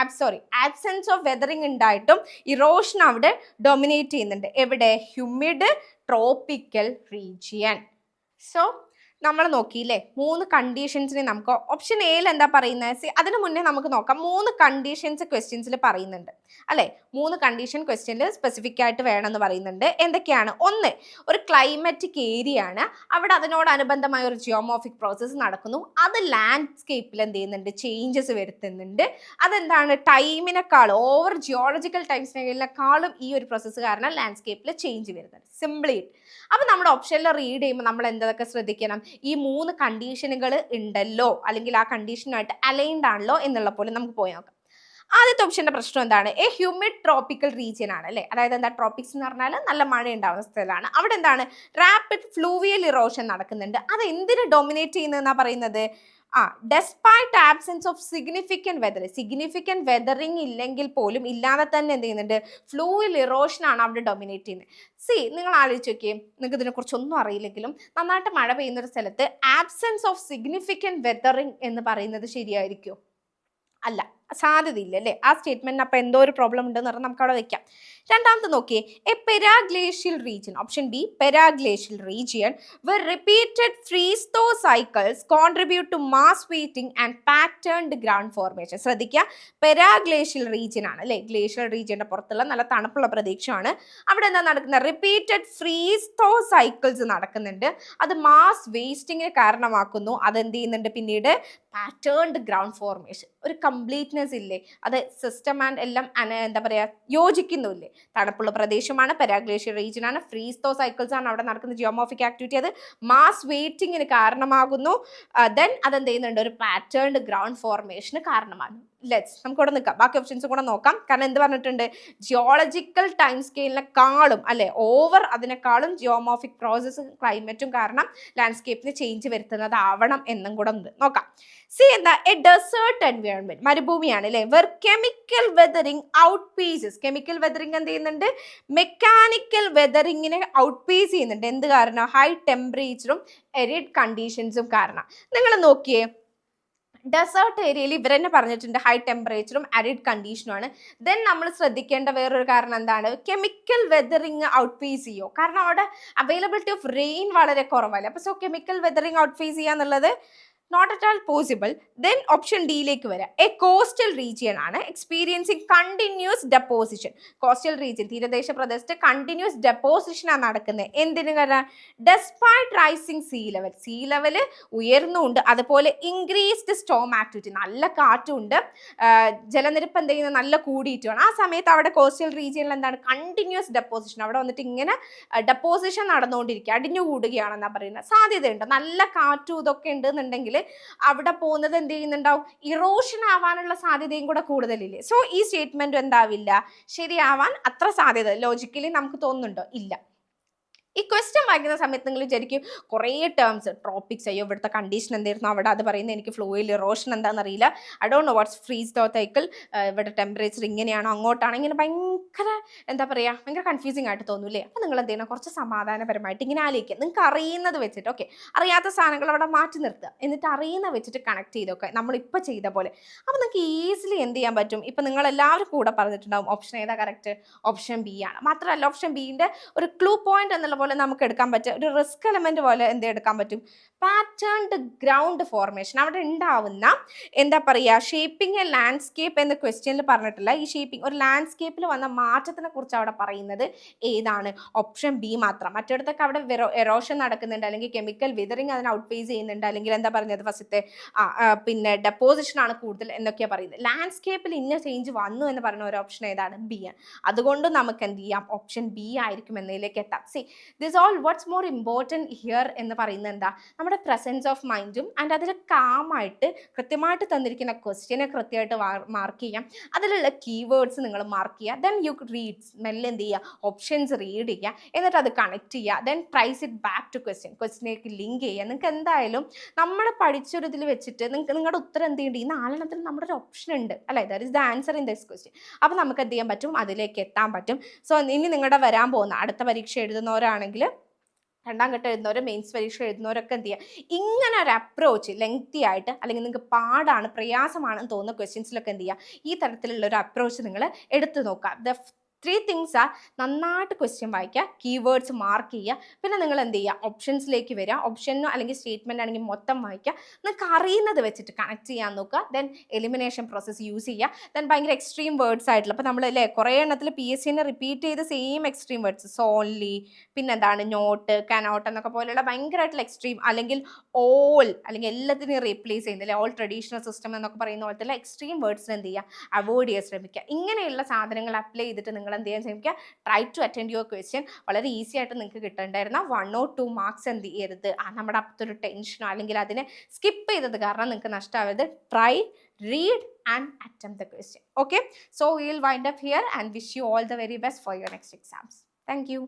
ആബ്സെൻസ് ഓഫ് വെതറിങ് ഉണ്ടായിട്ടും ഇറോഷൻ അവിടെ ഡൊമിനേറ്റ് ചെയ്യുന്നുണ്ട്. എവിടെ? Humid tropical region. സോ നമ്മൾ നോക്കിയില്ലേ 3 കണ്ടീഷൻസിനെ നമുക്ക് ഓപ്ഷൻ എയിൽ എന്താ പറയുന്നത്? അതിന് മുന്നേ നമുക്ക് നോക്കാം. 3 കണ്ടീഷൻസ് ക്വസ്റ്റ്യൻസിൽ പറയുന്നുണ്ട് അല്ലേ? 3 കണ്ടീഷൻ ക്വസ്റ്റ്യനിൽ സ്പെസിഫിക് ആയിട്ട് വേണമെന്ന് പറയുന്നുണ്ട്. എന്തൊക്കെയാണ്? ഒന്ന്, ഒരു ക്ലൈമാറ്റിക് ഏരിയ ആണ്, അവിടെ അതിനോടനുബന്ധമായ ഒരു ജിയോമോർഫിക് പ്രോസസ്സ് നടക്കുന്നു, അത് ലാൻഡ്സ്കേപ്പിൽ എന്ത് ചെയ്യുന്നുണ്ട്? ചേഞ്ചസ് വരുത്തുന്നുണ്ട്. അതെന്താണ്? ടൈമിനേക്കാളും, ഓവർ ജിയോളജിക്കൽ ടൈം സ്കെയിലിനേക്കാളും ഈ ഒരു പ്രോസസ്സ് കാരണം ലാൻഡ്സ്കേപ്പിൽ ചേഞ്ച് വരുന്നുണ്ട്. സിംപ്ലി. അപ്പം നമ്മുടെ ഓപ്ഷനിൽ റീഡ് ചെയ്യുമ്പോൾ നമ്മൾ എന്തൊക്കെ ശ്രദ്ധിക്കണം? ഈ 3 കണ്ടീഷനുകൾ ഉണ്ടല്ലോ, അല്ലെങ്കിൽ ആ കണ്ടീഷനുമായിട്ട് അലൈൻഡ് ആണല്ലോ എന്നുള്ള പോലെ നമുക്ക് പോയി നോക്കാം. ആദ്യത്തെ ഓപ്ഷന്റെ പ്രശ്നം എന്താണ്? എ ഹ്യൂമിഡ് ട്രോപ്പിക്കൽ റീജിയൻ ആണ് അല്ലേ? അതായത് എന്താ? ട്രോപ്പിക്സ് എന്ന് പറഞ്ഞാൽ നല്ല മഴ ഉണ്ടാവുന്ന സ്ഥലമാണ്. അവിടെ എന്താണ്? റാപ്പിഡ് ഫ്ലൂവിയൽ ഇറോഷൻ നടക്കുന്നുണ്ട്. അത് എന്തിനു ഡൊമിനേറ്റ് ചെയ്യുന്നതെന്നാ പറയുന്നത്? Despite absence of significant weathering. Significant weathering ഇല്ലെങ്കിൽ പോലും, ഇല്ലാതെ തന്നെ എന്ത് ചെയ്യുന്നുണ്ട്? ഫ്ലൂവിൽ ഇറോഷൻ ആണ് അവിടെ ഡൊമിനേറ്റ് ചെയ്യുന്നത്. നിങ്ങൾ ആലോചിച്ച് നോക്കിയേ, നിങ്ങൾക്ക് ഇതിനെക്കുറിച്ചൊന്നും അറിയില്ലെങ്കിലും നന്നായിട്ട് മഴ പെയ്യുന്ന ഒരു സ്ഥലത്ത് ആബ്സെൻസ് ഓഫ് സിഗ്നിഫിക്കൻറ്റ് വെതറിംഗ് എന്ന് പറയുന്നത് ശരിയായിരിക്കുമോ? അല്ല, സാധ്യതയില്ല അല്ലേ? ആ സ്റ്റേറ്റ്മെന്റിന് അപ്പം എന്തോ ഒരു പ്രോബ്ലം ഉണ്ടെന്ന് പറഞ്ഞാൽ നമുക്ക് അവിടെ വെക്കാം. രണ്ടാമത്തെ നോക്കിയേ, a periglacial region. Option B, periglacial region where repeated freeze thaw cycles contribute to mass wasting and patterned ground formation. ശ്രദ്ധിക്കുക, പെരാഗ്ലേഷ്യൽ റീജിയൻ ആണ് അല്ലേ? ഗ്ലേഷ്യൽ റീജിയന്റെ പുറത്തുള്ള നല്ല തണുപ്പുള്ള പ്രദേശമാണ്. അവിടെ എന്താ നടക്കുന്നത്? റിപ്പീറ്റഡ് ഫ്രീസ് തോ സൈക്കിൾസ് നടക്കുന്നുണ്ട്. അത് മാസ് വേസ്റ്റിങ്ങിന് കാരണമാക്കുന്നു. അതെന്ത് ചെയ്യുന്നുണ്ട്? പിന്നീട് പാറ്റേൺഡ് ഗ്രൗണ്ട് ഫോർമേഷൻ, ഒരു കംപ്ലീറ്റ്നെസ് ഇല്ലേ, അത് സിസ്റ്റം ആൻഡ് എല്ലാം എന്താ പറയുക യോജിക്കുന്നില്ലേ? തണുപ്പുള്ള പ്രദേശമാണ്, പെരാഗ്ലേഷ്യൽ റീജിയൻ ആണ്, ഫ്രീസ് തോ സൈക്കിൾസ് ആണ് അവിടെ നടക്കുന്ന ജിയോമോർഫിക് ആക്ടിവിറ്റി, അത് മാസ് വെയിറ്റിങ്ങിന് കാരണമാകുന്നു. ദെൻ അതെന്ത് ചെയ്യുന്നുണ്ട്? ഒരു പാറ്റേൺഡ് ഗ്രൗണ്ട് ഫോർമേഷന് കാരണമാകുന്നു. നമുക്ക് ഇവിടെ നിൽക്കാം, ബാക്കി ഓപ്ഷൻസ് കൂടെ നോക്കാം. കാരണം എന്ത് പറഞ്ഞിട്ടുണ്ട്? ജിയോളജിക്കൽ ടൈം സ്കെയിലിനെക്കാളും അല്ലെ, ഓവർ അതിനേക്കാളും ജിയോമോർഫിക് പ്രോസസ്സും ക്ലൈമറ്റും കാരണം ലാൻഡ്സ്കേപ്പിന് ചേഞ്ച് വരുത്തുന്നത് ആവണം എന്നും കൂടെ ഉണ്ട്. നോക്കാം. സി എന്താ? എ ഡെസേർട്ട് എൻവയോൺമെന്റ്, മരുഭൂമിയാണ് അല്ലെ? Where chemical weathering out pieces. Chemical weathering എന്ത് ചെയ്യുന്നുണ്ട്? മെക്കാനിക്കൽ വെതറിങ്ങിനെ ഔട്ട് പീസ് ചെയ്യുന്നുണ്ട്. എന്ത് കാരണം? ഹൈ ടെമ്പറേച്ചറും എരിഡ് കണ്ടീഷൻസും കാരണം. നിങ്ങൾ നോക്കിയേ, ഡെസേർട്ട് ഏരിയയിൽ ഇവർ തന്നെ പറഞ്ഞിട്ടുണ്ട് ഹൈ ടെമ്പറേച്ചറും അരിഡ് കണ്ടീഷനുമാണ്. ദെൻ നമ്മൾ ശ്രദ്ധിക്കേണ്ട വേറൊരു കാരണം എന്താണ്? കെമിക്കൽ വെതറിങ് ഔട്ട് ഫേസ് ചെയ്യോ? കാരണം അവിടെ അവൈലബിലിറ്റി ഓഫ് റെയിൻ വളരെ കുറവല്ലേ. അപ്പോൾ so chemical weathering out phase ചെയ്യുക എന്നുള്ളത് not at all possible. Then option ഡിയിലേക്ക് വരാം. എ കോസ്റ്റൽ റീജിയൻ ആണ് experiencing continuous deposition. Coastal region, തീരദേശ പ്രദേശത്ത് കണ്ടിന്യൂസ് ഡെപ്പോസിഷൻ ആണ് നടക്കുന്നത്. എന്തിനു കാരണം? ഡെസ്പൈറ്റ് റൈസിങ് സീ ലെവൽ ഉയർന്നുണ്ട്, അതുപോലെ ഇൻക്രീസ്ഡ് സ്റ്റോം ആക്ടിവിറ്റി, നല്ല കാറ്റുണ്ട്, ജലനിരപ്പ് എന്ത് ചെയ്യുന്നത് നല്ല കൂടിയിട്ടുമാണ്. ആ സമയത്ത് അവിടെ കോസ്റ്റൽ റീജിയനിൽ എന്താണ്? കണ്ടിന്യൂസ് ഡെപ്പോസിഷൻ, അവിടെ വന്നിട്ട് ഇങ്ങനെ ഡെപ്പോസിഷൻ നടന്നുകൊണ്ടിരിക്കുക, അടിഞ്ഞുകൂടുകയാണെന്നാണ് പറയുന്നത്. സാധ്യതയുണ്ട്, നല്ല കാറ്റും ഇതൊക്കെ ഉണ്ടെന്നുണ്ടെങ്കിൽ അവിടെ പോകുന്നത് എന്ത് ചെയ്യുന്നുണ്ടാവും? ഇറോഷൻ ആവാനുള്ള സാധ്യതയും കൂടെ കൂടുതലില്ലേ? സോ ഈ സ്റ്റേറ്റ്മെന്റ് എന്താവില്ല, ശരിയാവാൻ അത്ര സാധ്യത ലോജിക്കലി നമുക്ക് തോന്നുന്നുണ്ടോ? ഇല്ല. ഈ ക്വസ്റ്റ്യൻ വായിക്കുന്ന സമയത്ത് നിങ്ങൾ വിചാരിക്കും കുറേ ടേംസ്, ട്രോപ്പിക്സ്, അയ്യോ ഇവിടുത്തെ കണ്ടീഷൻ എന്തായിരുന്നു അവിടെ അത് പറയുന്നത് എനിക്ക് ഫ്ലോയിൽ ഇറോഷൻ എന്താണെന്ന് അറിയില്ല, I don't know what's freeze the cycle, ഇവിടെ ടെമ്പറേച്ചർ ഇങ്ങനെയാണോ അങ്ങോട്ടാണോ, ഇങ്ങനെ ഭയങ്കര എന്താ പറയുക, ഭയങ്കര കൺഫ്യൂസിങ് ആയിട്ട് തോന്നൂല്ലേ? അപ്പോൾ നിങ്ങൾ എന്ത് ചെയ്യണം? കുറച്ച് സമാധാനപരമായിട്ട് ഇങ്ങനെ ആലോചിക്കുക. നിങ്ങൾക്ക് അറിയുന്നത് വെച്ചിട്ട്, ഓക്കെ, അറിയാത്ത സാധനങ്ങൾ അവിടെ മാറ്റി നിർത്തുക, എന്നിട്ട് അറിയുന്ന വെച്ചിട്ട് കണക്ട് ചെയ്തൊക്കെ നമ്മളിപ്പോൾ ചെയ്ത പോലെ. അപ്പോൾ നിങ്ങൾക്ക് ഈസിലി എന്ത് ചെയ്യാൻ പറ്റും? ഇപ്പം നിങ്ങളെല്ലാവരും കൂടെ പറഞ്ഞിട്ടുണ്ടാവും ഓപ്ഷൻ ഏതാ കറക്റ്റ്? ഓപ്ഷൻ ബി ആണ്. മാത്രമല്ല ഓപ്ഷൻ ബിൻ്റെ ഒരു ക്ലൂ പോയിന്റ് എന്നുള്ള പോലെ നമുക്ക് എടുക്കാൻ പറ്റും, ഒരു റിസ്ക് എലമെന്റ് പോലെ എന്ത് എടുക്കാൻ പറ്റും? പാറ്റേൺഡ് ഗ്രൗണ്ട് ഫോർമേഷൻ, അവിടെ ഉണ്ടാവുന്ന എന്താ പറയുക, ഷേപ്പിംഗ് എ ലാൻഡ്സ്കേപ്പ് എന്ന ക്വസ്റ്റ്യനിൽ പറഞ്ഞിട്ടില്ല. ഈ ഷേപ്പിംഗ് ഒരു ലാൻഡ്സ്കേപ്പിൽ വന്ന മാറ്റത്തിനെ കുറിച്ച് അവിടെ പറയുന്നത് ഏതാണ്? ഓപ്ഷൻ ബി മാത്രം. മറ്റിടത്തൊക്കെ അവിടെ എറോഷൻ നടക്കുന്നുണ്ട്, അല്ലെങ്കിൽ കെമിക്കൽ വിതറിങ് അതിനെ ഔട്ട്പേസ് ചെയ്യുന്നുണ്ട്, അല്ലെങ്കിൽ എന്താ പറഞ്ഞത് ഫസ്റ്റത്തെ പിന്നെ ഡെപ്പോസിഷൻ ആണ് കൂടുതൽ എന്നൊക്കെയാണ് പറയുന്നത്. ലാൻഡ്സ്കേപ്പിൽ ഇന്ന ചേഞ്ച് വന്നു എന്ന് പറയുന്ന ഒരു ഓപ്ഷൻ ഏതാണ്? ബി ആണ്. അതുകൊണ്ട് നമുക്ക് എന്ത് ചെയ്യാം? ഓപ്ഷൻ ബി ആയിരിക്കും എന്നതിലേക്ക് എത്താം. C this all what's more important here എന്ന് പറയുന്നത് എന്താ? നമ്മുടെ പ്രസൻസ് ഓഫ് മൈൻഡും ആൻഡ് അതിൽ കാമായിട്ട് കൃത്യമായിട്ട് തന്നിരിക്കുന്ന ക്വസ്റ്റ്യനെ കൃത്യമായിട്ട് മാർക്ക് ചെയ്യാം, അതിലുള്ള കീവേഡ്സ് നിങ്ങൾ മാർക്ക് ചെയ്യുക. ദെൻ യു റീഡ്, മെല്ലെ എന്ത് ചെയ്യുക? ഓപ്ഷൻസ് റീഡ് ചെയ്യുക, എന്നിട്ട് അത് കണക്ട് ചെയ്യുക. Then tries it back to ക്വസ്റ്റ്യനിലേക്ക് ലിങ്ക് ചെയ്യുക. നിങ്ങൾക്ക് എന്തായാലും നമ്മൾ പഠിച്ചൊരു ഇതിൽ വെച്ചിട്ട് നിങ്ങളുടെ ഉത്തരം എന്ത് ചെയ്യേണ്ടി? ഈ നാലെണ്ണത്തിന് നമ്മുടെ ഒരു ഓപ്ഷൻ ഉണ്ട് അല്ലേ? That is the answer in this question. അപ്പോൾ നമുക്ക് എന്ത് ചെയ്യാൻ പറ്റും? അതിലേക്ക് എത്താൻ പറ്റും. സോ ഇനി നിങ്ങളുടെ വരാൻ പോകുന്ന അടുത്ത പരീക്ഷ എഴുതുന്നവരാണെങ്കിൽ, രണ്ടാം ഘട്ടം എഴുതുന്നവർ, മെയിൻസ് പരീക്ഷ എഴുതുന്നവരൊക്കെ എന്ത് ചെയ്യുക? ഇങ്ങനെ ഒരു അപ്രോച്ച് ലെങ്തി ആയിട്ട്, അല്ലെങ്കിൽ നിങ്ങൾക്ക് പാടാണ് പ്രയാസമാണെന്ന് തോന്നുന്ന ക്വസ്റ്റ്യൻസിലൊക്കെ എന്ത് ചെയ്യുക? ഈ തരത്തിലുള്ള ഒരു അപ്രോച്ച് നിങ്ങൾ എടുത്തു നോക്കുക. 3 തിങ്സ് ആ: നന്നായിട്ട് ക്വസ്റ്റ്യൻ വായിക്കുക, കീവേഡ്സ് മാർക്ക് ചെയ്യുക, പിന്നെ നിങ്ങൾ എന്ത് ചെയ്യുക? ഓപ്ഷൻസിലേക്ക് വരിക, ഓപ്ഷനോ അല്ലെങ്കിൽ സ്റ്റേറ്റ്മെൻ്റ് ആണെങ്കിൽ മൊത്തം വായിക്കുക, നിങ്ങൾക്ക് അറിയുന്നത് വെച്ചിട്ട് കണക്ട് ചെയ്യാൻ നോക്കുക. ദെൻ എലിമിനേഷൻ പ്രോസസ്സ് യൂസ് ചെയ്യുക. ദെൻ ഭയങ്കര എക്സ്ട്രീം വേർഡ്സ് ആയിട്ടുള്ള, അപ്പോൾ നമ്മൾ അല്ലേ കുറേ എണ്ണത്തിൽ PSCനെ റിപ്പീറ്റ് ചെയ്ത് സെയിം എക്സ്ട്രീം വേർഡ്സ്, സോൺലി, പിന്നെന്താണ് നോട്ട്, കനോട്ട് എന്നൊക്കെ പോലെയുള്ള ഭയങ്കരമായിട്ടുള്ള എക്സ്ട്രീം, അല്ലെങ്കിൽ ഓൾ, അല്ലെങ്കിൽ എല്ലാത്തിനെയും റീപ്ലേസ് ചെയ്യുന്നില്ല, ഓൾ ട്രഡീഷണൽ സിസ്റ്റം എന്നൊക്കെ പറയുന്ന പോലത്തെ എക്സ്ട്രീം വേർഡ്സിന് എന്ത് ചെയ്യുക? അവോയ്ഡ് ചെയ്യാൻ ശ്രമിക്കുക. ഇങ്ങനെയുള്ള സാധനങ്ങൾ അപ്ലൈ ചെയ്തിട്ട് നിങ്ങൾ എന്ത് ചെയ്യാൻ ശ്രമിക്കുക? Try to attend your question. വളരെ ഈസി ആയിട്ട് നിങ്ങൾക്ക് കിട്ടേണ്ടായിരുന്ന 1 or 2 മാർക്സ് എന്ത് ചെയ്യരുത്? നമ്മുടെ അപ്പത്തൊരു ടെൻഷനോ അല്ലെങ്കിൽ അതിനെ സ്കിപ്പ് ചെയ്തത് കാരണം നിങ്ങൾക്ക് നഷ്ടമാവരുത്. Try, read and attempt the question. Okay, so we will wind up here and wish you all the very best for your next exams. Thank you.